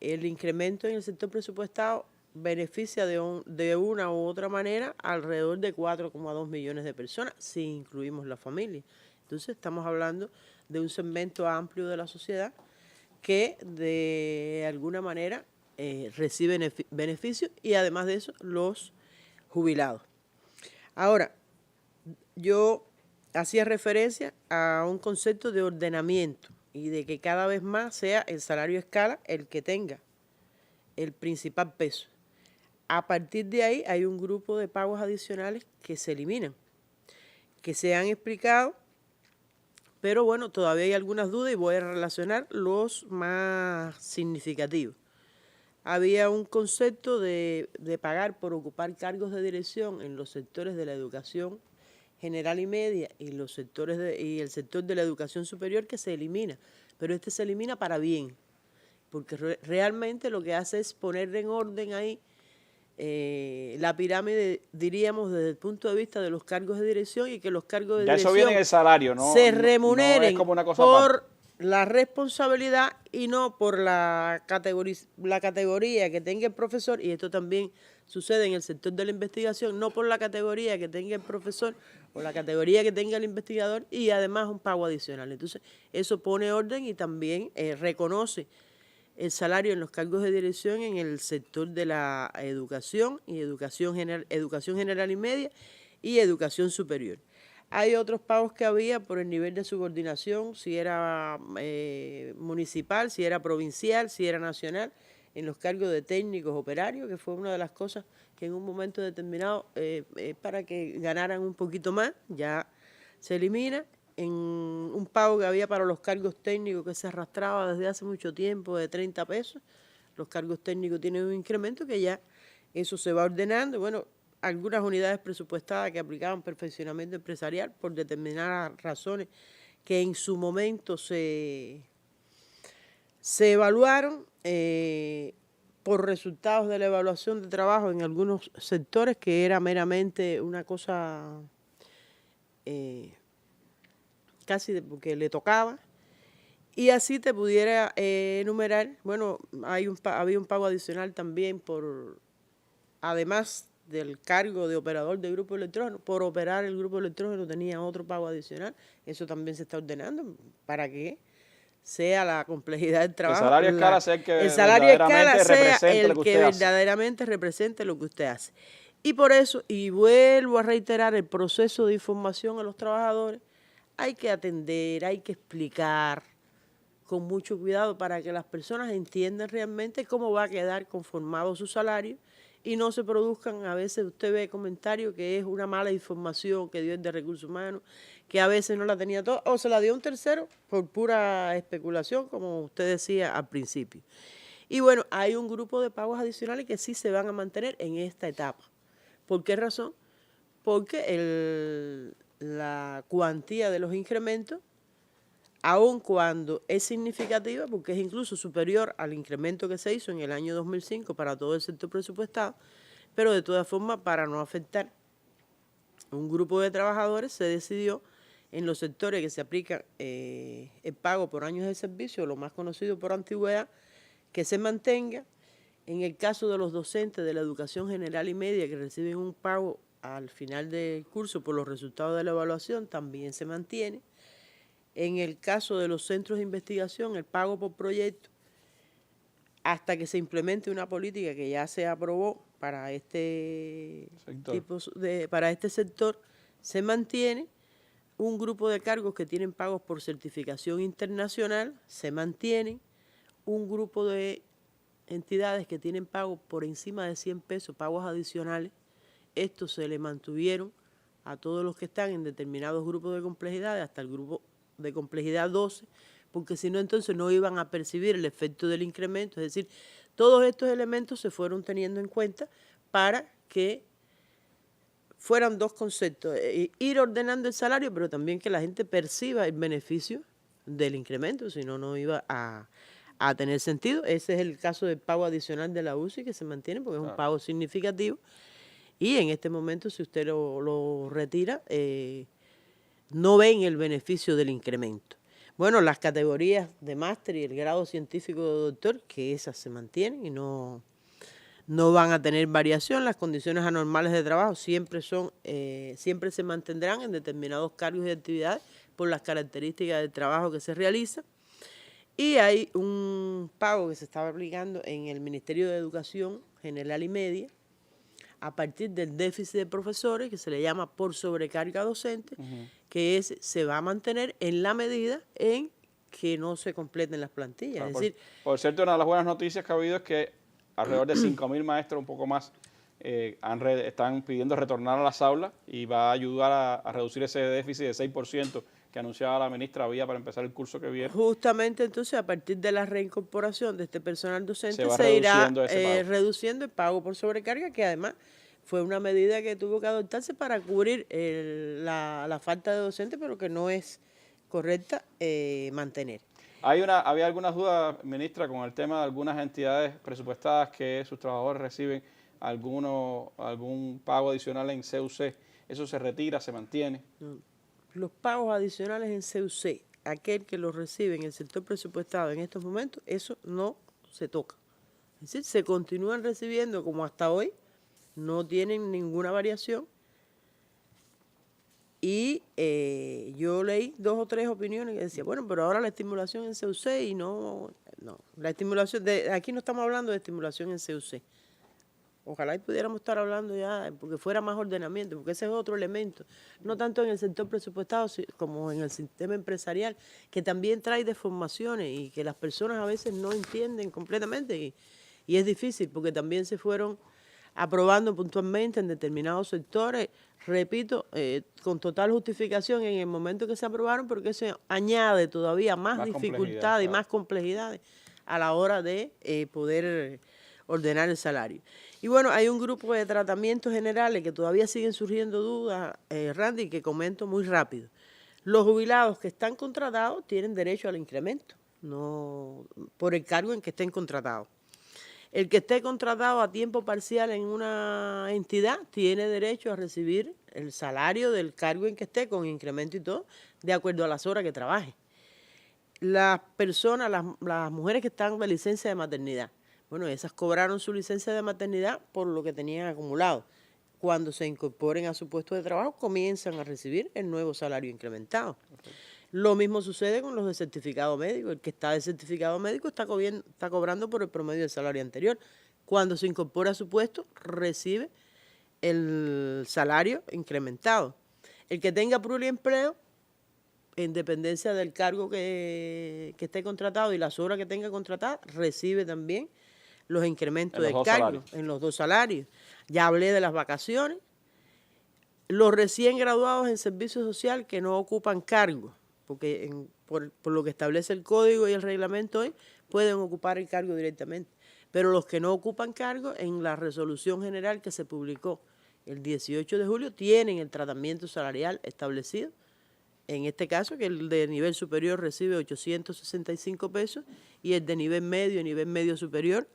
El incremento en el sector presupuestado beneficia de una u otra manera alrededor de 4,2 millones de personas, si incluimos la familia. Entonces estamos hablando de un segmento amplio de la sociedad que de alguna manera recibe beneficios, y además de eso los jubilados. Ahora, yo hacía referencia a un concepto de ordenamiento y de que cada vez más sea el salario escala el que tenga el principal peso. A partir de ahí hay un grupo de pagos adicionales que se eliminan, que se han explicado, pero bueno, todavía hay algunas dudas y voy a relacionar los más significativos. Había un concepto de pagar por ocupar cargos de dirección en los sectores de la educación general y media y los sectores y el sector de la educación superior, que se elimina, pero este se elimina para bien, porque realmente lo que hace es poner en orden ahí la pirámide, diríamos, desde el punto de vista de los cargos de dirección, y que los cargos de dirección eso viene en el salario, ¿no? Se remuneren no es como una cosa por aparte. La responsabilidad y no por la categoría que tenga el profesor, y esto también sucede en el sector de la investigación, no por la categoría que tenga el profesor o la categoría que tenga el investigador, y además un pago adicional. Entonces, eso pone orden y también reconoce el salario en los cargos de dirección en el sector de la educación y educación general y media y educación superior. Hay otros pagos que había por el nivel de subordinación, si era municipal, si era provincial, si era nacional, en los cargos de técnicos operarios, que fue una de las cosas que en un momento determinado, para que ganaran un poquito más, ya se elimina. En un pago que había para los cargos técnicos que se arrastraba desde hace mucho tiempo de 30 pesos, los cargos técnicos tienen un incremento que ya eso se va ordenando. Bueno, algunas unidades presupuestadas que aplicaban perfeccionamiento empresarial por determinadas razones que en su momento se evaluaron por resultados de la evaluación de trabajo en algunos sectores, que era meramente una cosa casi porque le tocaba, y así te pudiera enumerar. Bueno, había un pago adicional también además del cargo de operador de grupo electrógeno, por operar el grupo electrógeno tenía otro pago adicional. Eso también se está ordenando para que sea la complejidad del trabajo. El salario escala sea el que verdaderamente represente lo que usted hace. Y por eso, y vuelvo a reiterar, el proceso de información a los trabajadores hay que atender, hay que explicar con mucho cuidado para que las personas entiendan realmente cómo va a quedar conformado su salario y no se produzcan, a veces usted ve comentarios que es una mala información que dio el de Recursos Humanos, que a veces no la tenía toda, o se la dio un tercero por pura especulación, como usted decía al principio. Y bueno, hay un grupo de pagos adicionales que sí se van a mantener en esta etapa. ¿Por qué razón? Porque la cuantía de los incrementos, aun cuando es significativa, porque es incluso superior al incremento que se hizo en el año 2005 para todo el sector presupuestado, pero de todas formas, para no afectar un grupo de trabajadores, se decidió en los sectores que se aplica el pago por años de servicio, lo más conocido por antigüedad, que se mantenga. En el caso de los docentes de la educación general y media que reciben un pago al final del curso por los resultados de la evaluación, también se mantiene. En el caso de los centros de investigación, el pago por proyecto, hasta que se implemente una política que ya se aprobó para este sector, se mantiene. Un grupo de cargos que tienen pagos por certificación internacional se mantienen. Un grupo de entidades que tienen pagos por encima de 100 pesos, pagos adicionales, estos se le mantuvieron a todos los que están en determinados grupos de complejidad, hasta el grupo de complejidad 12, porque si no, entonces no iban a percibir el efecto del incremento. Es decir, todos estos elementos se fueron teniendo en cuenta para que fueran dos conceptos: ir ordenando el salario, pero también que la gente perciba el beneficio del incremento, si no, no iba a tener sentido. Ese es el caso del pago adicional de la UCI, que se mantiene porque es un pago significativo, y en este momento, si usted lo retira, no ven el beneficio del incremento. Bueno, las categorías de máster y el grado científico de doctor, que esas se mantienen y no van a tener variación. Las condiciones anormales de trabajo siempre se mantendrán en determinados cargos y actividades por las características del trabajo que se realiza. Y hay un pago que se estaba aplicando en el Ministerio de Educación General y Media a partir del déficit de profesores, que se le llama por sobrecarga docente, que se va a mantener en la medida en que no se completen las plantillas. Es decir, por cierto, una de las buenas noticias que ha habido es que alrededor de 5.000 maestros, un poco más, están pidiendo retornar a las aulas, y va a ayudar a reducir ese déficit de 6% que anunciaba la ministra Villa para empezar el curso que viene. Justamente, entonces, a partir de la reincorporación de este personal docente, se irá reduciendo el pago por sobrecarga, que además fue una medida que tuvo que adoptarse para cubrir la falta de docentes, pero que no es correcta mantener. Había algunas dudas, ministra, con el tema de algunas entidades presupuestadas que sus trabajadores reciben algún pago adicional en CUC. ¿Eso se retira, se mantiene? Los pagos adicionales en CUC, aquel que los recibe en el sector presupuestado en estos momentos, eso no se toca. Es decir, se continúan recibiendo como hasta hoy no tienen ninguna variación. Y yo leí 2 o 3 opiniones que decían, bueno, pero ahora la estimulación en CUC y no, la estimulación, aquí no estamos hablando de estimulación en CUC. Ojalá y pudiéramos estar hablando ya, porque fuera más ordenamiento, porque ese es otro elemento, no tanto en el sector presupuestado como en el sistema empresarial, que también trae deformaciones y que las personas a veces no entienden completamente y es difícil porque también se fueron aprobando puntualmente en determinados sectores, repito, con total justificación en el momento que se aprobaron, porque eso añade todavía más dificultad y más complejidades a la hora de poder ordenar el salario. Y bueno, hay un grupo de tratamientos generales que todavía siguen surgiendo dudas, Randy, que comento muy rápido. Los jubilados que están contratados tienen derecho al incremento, no por el cargo en que estén contratados. El que esté contratado a tiempo parcial en una entidad tiene derecho a recibir el salario del cargo en que esté, con incremento y todo, de acuerdo a las horas que trabaje. Las personas, las mujeres que están de licencia de maternidad, bueno, esas cobraron su licencia de maternidad por lo que tenían acumulado. Cuando se incorporen a su puesto de trabajo, comienzan a recibir el nuevo salario incrementado. Lo mismo sucede con los de certificado médico. El que está de certificado médico está cobrando por el promedio del salario anterior. Cuando se incorpora a su puesto, recibe el salario incrementado. El que tenga pluriempleo, en dependencia del cargo que esté contratado y las horas que tenga contratadas, recibe también los incrementos del cargo en los 2 salarios. Ya hablé de las vacaciones. Los recién graduados en servicio social que no ocupan cargo, porque por lo que establece el código y el reglamento hoy, pueden ocupar el cargo directamente. Pero los que no ocupan cargo, en la resolución general que se publicó el 18 de julio, tienen el tratamiento salarial establecido. En este caso, que el de nivel superior recibe 865 pesos y el de nivel medio superior,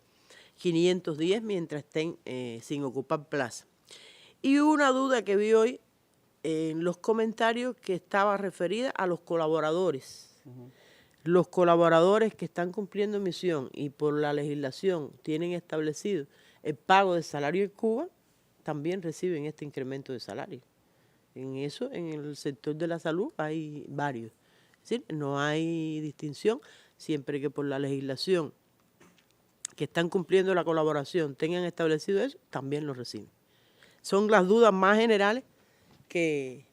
510 mientras estén sin ocupar plaza. Y una duda que vi hoy en los comentarios que estaba referida a los colaboradores. Los colaboradores que están cumpliendo misión y por la legislación tienen establecido el pago de salario en Cuba, también reciben este incremento de salario. En eso, en el sector de la salud hay varios. Es decir, no hay distinción, siempre que por la legislación que están cumpliendo la colaboración tengan establecido eso, también lo reciben. Son las dudas más generales que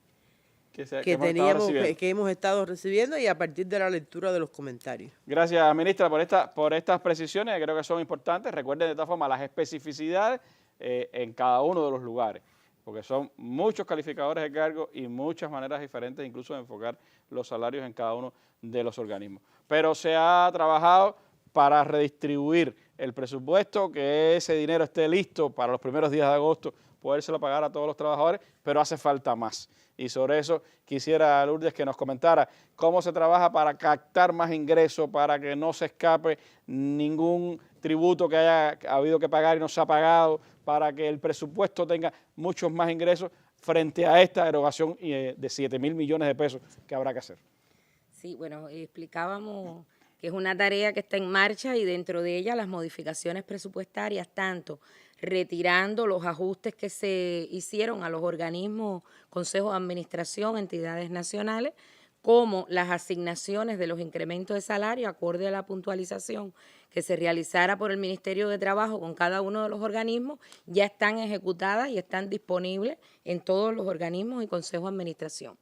hemos estado recibiendo y a partir de la lectura de los comentarios. Gracias, ministra, por estas precisiones, que creo que son importantes. Recuerden de todas formas las especificidades en cada uno de los lugares, porque son muchos calificadores de cargo y muchas maneras diferentes incluso de enfocar los salarios en cada uno de los organismos. Pero se ha trabajado para redistribuir el presupuesto, que ese dinero esté listo para los primeros días de agosto, podérselo pagar a todos los trabajadores, pero hace falta más. Y sobre eso quisiera, Lourdes, que nos comentara cómo se trabaja para captar más ingresos, para que no se escape ningún tributo que haya habido que pagar y no se ha pagado, para que el presupuesto tenga muchos más ingresos frente a esta erogación de 7.000 millones de pesos que habrá que hacer. Sí, bueno, explicábamos que es una tarea que está en marcha y dentro de ella las modificaciones presupuestarias, tanto retirando los ajustes que se hicieron a los organismos, consejos de administración, entidades nacionales, como las asignaciones de los incrementos de salario acorde a la puntualización que se realizara por el Ministerio de Trabajo con cada uno de los organismos, ya están ejecutadas y están disponibles en todos los organismos y consejos de administración.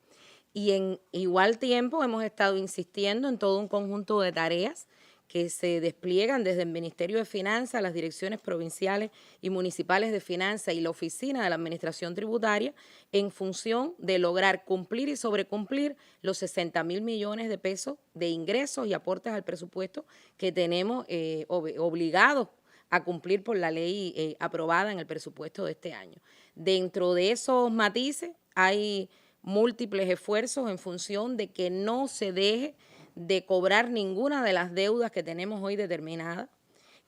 Y en igual tiempo hemos estado insistiendo en todo un conjunto de tareas que se despliegan desde el Ministerio de Finanzas, las direcciones provinciales y municipales de Finanzas y la Oficina de la Administración Tributaria en función de lograr cumplir y sobrecumplir los 60.000 millones de pesos de ingresos y aportes al presupuesto que tenemos obligados a cumplir por la ley aprobada en el presupuesto de este año. Dentro de esos matices hay múltiples esfuerzos en función de que no se deje de cobrar ninguna de las deudas que tenemos hoy determinadas,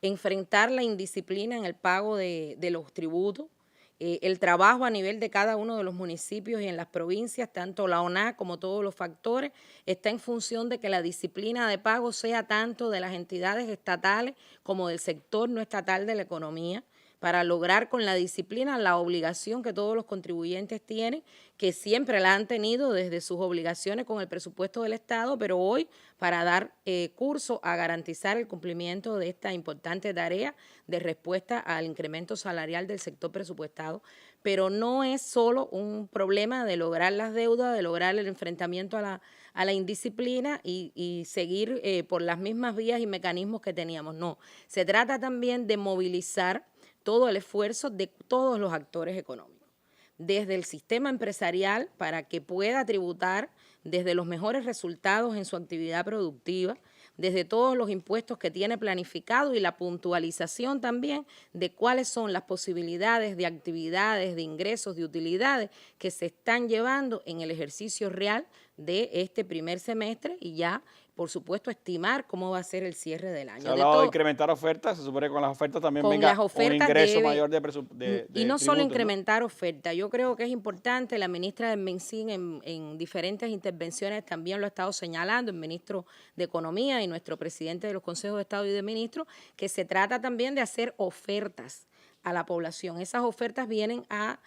enfrentar la indisciplina en el pago de los tributos, el trabajo a nivel de cada uno de los municipios y en las provincias, tanto la ONA como todos los factores, está en función de que la disciplina de pago sea tanto de las entidades estatales como del sector no estatal de la economía, para lograr con la disciplina la obligación que todos los contribuyentes tienen, que siempre la han tenido desde sus obligaciones con el presupuesto del Estado, pero hoy para dar curso a garantizar el cumplimiento de esta importante tarea de respuesta al incremento salarial del sector presupuestado. Pero no es solo un problema de lograr las deudas, de lograr el enfrentamiento a la indisciplina y seguir por las mismas vías y mecanismos que teníamos. No, se trata también de movilizar todo el esfuerzo de todos los actores económicos, desde el sistema empresarial para que pueda tributar desde los mejores resultados en su actividad productiva, desde todos los impuestos que tiene planificado y la puntualización también de cuáles son las posibilidades de actividades, de ingresos, de utilidades que se están llevando en el ejercicio real de este primer semestre y ya, por supuesto, estimar cómo va a ser el cierre del año. Se ha hablado de incrementar ofertas, se supone que con las ofertas también venga un ingreso mayor de y no solo tributos, incrementar ofertas, yo creo que es importante, la ministra de Mencín en diferentes intervenciones también lo ha estado señalando, el ministro de Economía y nuestro presidente de los consejos de Estado y de ministros, que se trata también de hacer ofertas a la población. Esas ofertas vienen a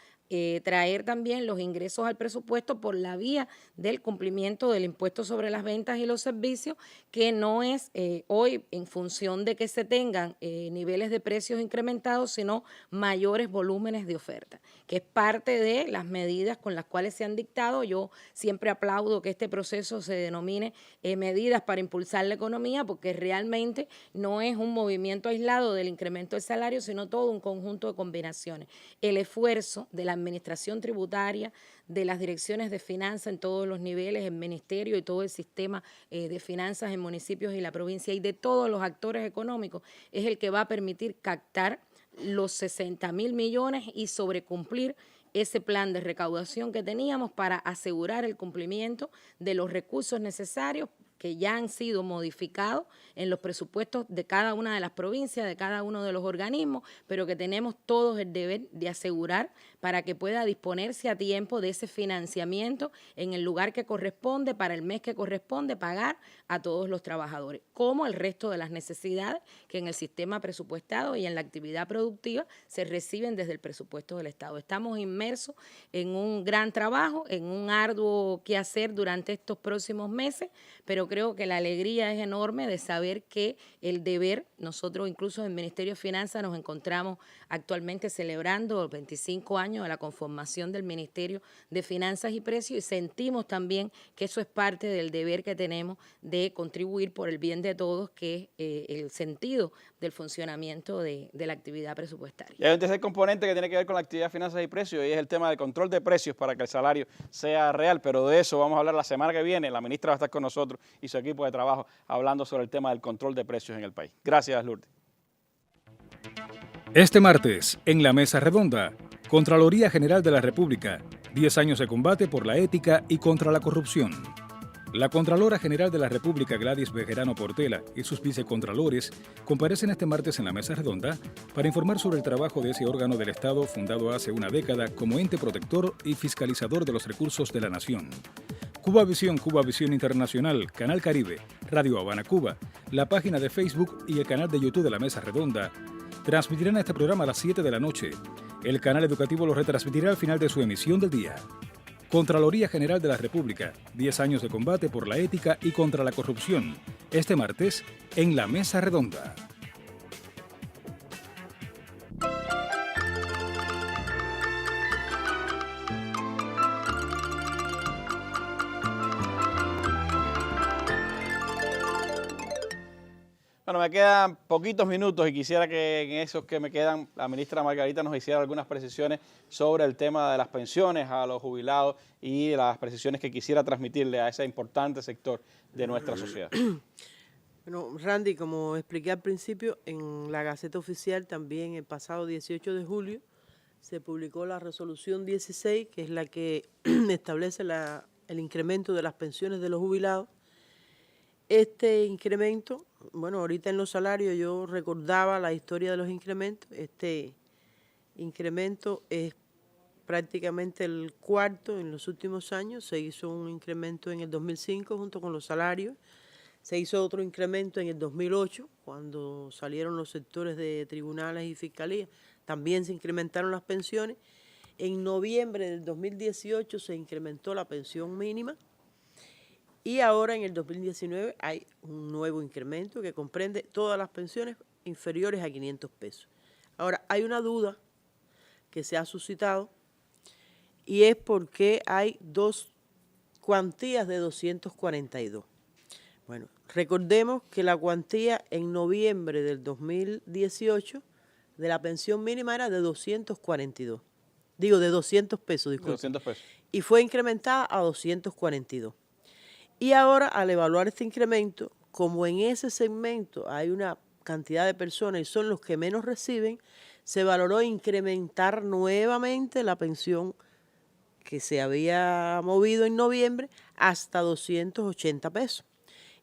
traer también los ingresos al presupuesto por la vía del cumplimiento del impuesto sobre las ventas y los servicios, que no es hoy en función de que se tengan niveles de precios incrementados, sino mayores volúmenes de oferta, que es parte de las medidas con las cuales se han dictado. Yo siempre aplaudo que este proceso se denomine medidas para impulsar la economía, porque realmente no es un movimiento aislado del incremento del salario, sino todo un conjunto de combinaciones. El esfuerzo de la administración tributaria, de las direcciones de finanzas en todos los niveles, el ministerio y todo el sistema de finanzas en municipios y la provincia y de todos los actores económicos es el que va a permitir captar los 60.000 millones y sobrecumplir ese plan de recaudación que teníamos para asegurar el cumplimiento de los recursos necesarios que ya han sido modificados en los presupuestos de cada una de las provincias, de cada uno de los organismos, pero que tenemos todos el deber de asegurar para que pueda disponerse a tiempo de ese financiamiento en el lugar que corresponde, para el mes que corresponde, pagar a todos los trabajadores, como el resto de las necesidades que en el sistema presupuestado y en la actividad productiva se reciben desde el presupuesto del Estado. Estamos inmersos en un gran trabajo, en un arduo quehacer durante estos próximos meses, pero creo que la alegría es enorme de saber que el deber, nosotros incluso en el Ministerio de Finanzas nos encontramos actualmente celebrando los 25 años de la conformación del Ministerio de Finanzas y Precios y sentimos también que eso es parte del deber que tenemos de contribuir por el bien de todos, que es el sentido del funcionamiento de la actividad presupuestaria. Y hay un tercer componente que tiene que ver con la actividad de finanzas y precios y es el tema del control de precios para que el salario sea real, pero de eso vamos a hablar la semana que viene. La ministra va a estar con nosotros y su equipo de trabajo hablando sobre el tema del control de precios en el país. Gracias, Lourdes. Este martes, en la Mesa Redonda, Contraloría General de la República, 10 años de combate por la ética y contra la corrupción. La Contralora General de la República, Gladys Bejerano Portela, y sus vicecontralores comparecen este martes en la Mesa Redonda para informar sobre el trabajo de ese órgano del Estado fundado hace una década como ente protector y fiscalizador de los recursos de la nación. Cuba Visión Internacional, Canal Caribe, Radio Habana Cuba, la página de Facebook y el canal de YouTube de la Mesa Redonda transmitirán este programa a las 7 de la noche. El canal educativo lo retransmitirá al final de su emisión del día. Contraloría General de la República, 10 años de combate por la ética y contra la corrupción. Este martes, en la Mesa Redonda. Bueno, me quedan poquitos minutos y quisiera que en esos que me quedan la ministra Margarita nos hiciera algunas precisiones sobre el tema de las pensiones a los jubilados y las precisiones que quisiera transmitirle a ese importante sector de nuestra sociedad. Bueno, Randy, como expliqué al principio, en la Gaceta Oficial también el pasado 18 de julio se publicó la resolución 16, que es la que establece el incremento de las pensiones de los jubilados. Este incremento, bueno, ahorita en los salarios yo recordaba la historia de los incrementos. Este incremento es prácticamente el cuarto en los últimos años. Se hizo un incremento en el 2005 junto con los salarios. Se hizo otro incremento en el 2008, cuando salieron los sectores de tribunales y fiscalía. también se incrementaron las pensiones. En noviembre del 2018 se incrementó la pensión mínima y ahora en el 2019 hay un nuevo incremento que comprende todas las pensiones inferiores a 500 pesos. Ahora, hay una duda que se ha suscitado y es porque hay dos cuantías de 242. Bueno, recordemos que la cuantía en noviembre del 2018 de la pensión mínima era de 242. Digo, de 200 pesos, disculpe. 200 pesos. Y fue incrementada a 242. Y ahora, al evaluar este incremento, como en ese segmento hay una cantidad de personas y son los que menos reciben, se valoró incrementar nuevamente la pensión que se había movido en noviembre hasta 280 pesos.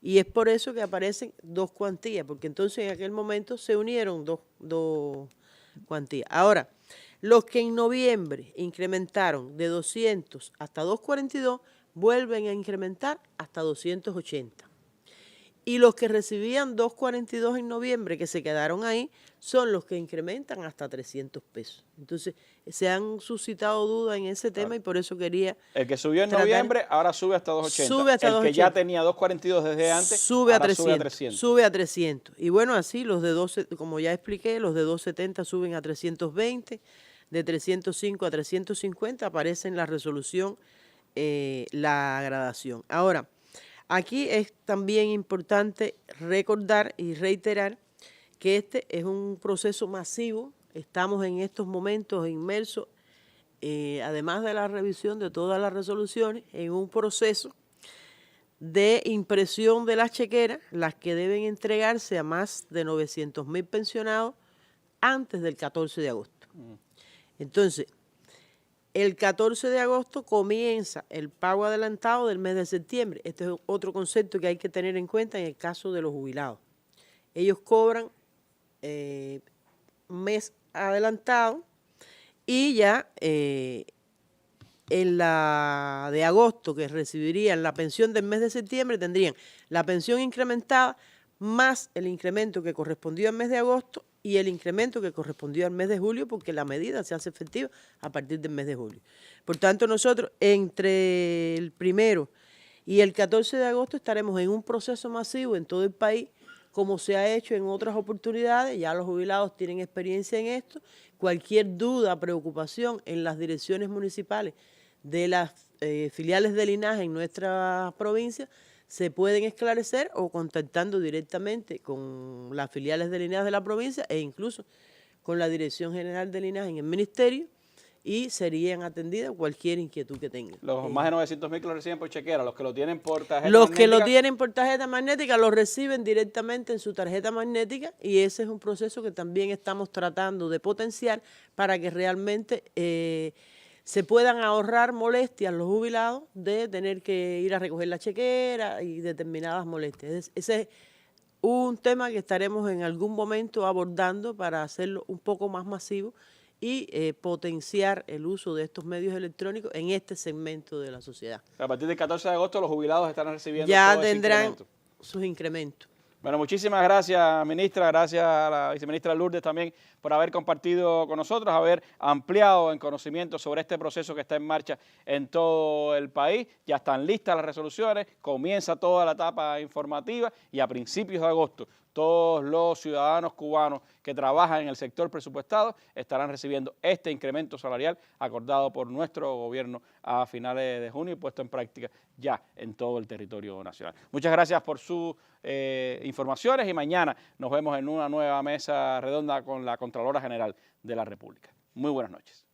Y es por eso que aparecen dos cuantías, porque entonces en aquel momento se unieron dos cuantías. Ahora, los que en noviembre incrementaron de 200 hasta 242, vuelven a incrementar hasta 280. Y los que recibían 242 en noviembre, que se quedaron ahí, son los que incrementan hasta 300 pesos. Entonces, se han suscitado dudas en ese tema y por eso quería... El que subió en noviembre, ahora sube hasta 280. Sube hasta 280. El que ya tenía 242 desde antes, sube a ahora 300. Sube a 300. Y bueno, así los de 12, como ya expliqué, los de 270 suben a 320, de 305 a 350 aparece en la resolución la gradación. Ahora, aquí es también importante recordar y reiterar que este es un proceso masivo. Estamos en estos momentos inmersos, además de la revisión de todas las resoluciones, en un proceso de impresión de las chequeras, las que deben entregarse a más de 900,000 pensionados antes del 14 de agosto. Entonces, el 14 de agosto comienza el pago adelantado del mes de septiembre. Este es otro concepto que hay que tener en cuenta en el caso de los jubilados. Ellos cobran mes adelantado y ya en la de agosto, que recibirían la pensión del mes de septiembre, tendrían la pensión incrementada más el incremento que correspondió al mes de agosto y el incremento que correspondió al mes de julio, porque la medida se hace efectiva a partir del mes de julio. Por tanto, nosotros entre el 1 y el 14 de agosto estaremos en un proceso masivo en todo el país, como se ha hecho en otras oportunidades. Ya los jubilados tienen experiencia en esto. Cualquier duda, preocupación en las direcciones municipales de las filiales del linaje en nuestra provincia, se pueden esclarecer o contactando directamente con las filiales de linaje de la provincia e incluso con la Dirección General de Linaje en el Ministerio, y serían atendidas cualquier inquietud que tengan. Los más de 900,000 que lo reciben por chequera, los que lo tienen por tarjeta Los magnética. que lo tienen por tarjeta magnética lo reciben directamente en su tarjeta magnética, y ese es un proceso que también estamos tratando de potenciar para que realmente se puedan ahorrar molestias los jubilados de tener que ir a recoger la chequera y determinadas molestias. Ese es un tema que estaremos en algún momento abordando para hacerlo un poco más masivo y potenciar el uso de estos medios electrónicos en este segmento de la sociedad. A partir del 14 de agosto los jubilados estarán recibiendo ya todo ese tendrán incremento. sus incrementos. Bueno, muchísimas gracias, ministra. Gracias a la viceministra Lourdes también por haber compartido con nosotros, haber ampliado en conocimiento sobre este proceso que está en marcha en todo el país. Ya están listas las resoluciones, comienza toda la etapa informativa y a principios de agosto todos los ciudadanos cubanos que trabajan en el sector presupuestado estarán recibiendo este incremento salarial acordado por nuestro gobierno a finales de junio y puesto en práctica ya en todo el territorio nacional. Muchas gracias por sus informaciones y mañana nos vemos en una nueva mesa redonda con la Contralora General de la República. Muy buenas noches.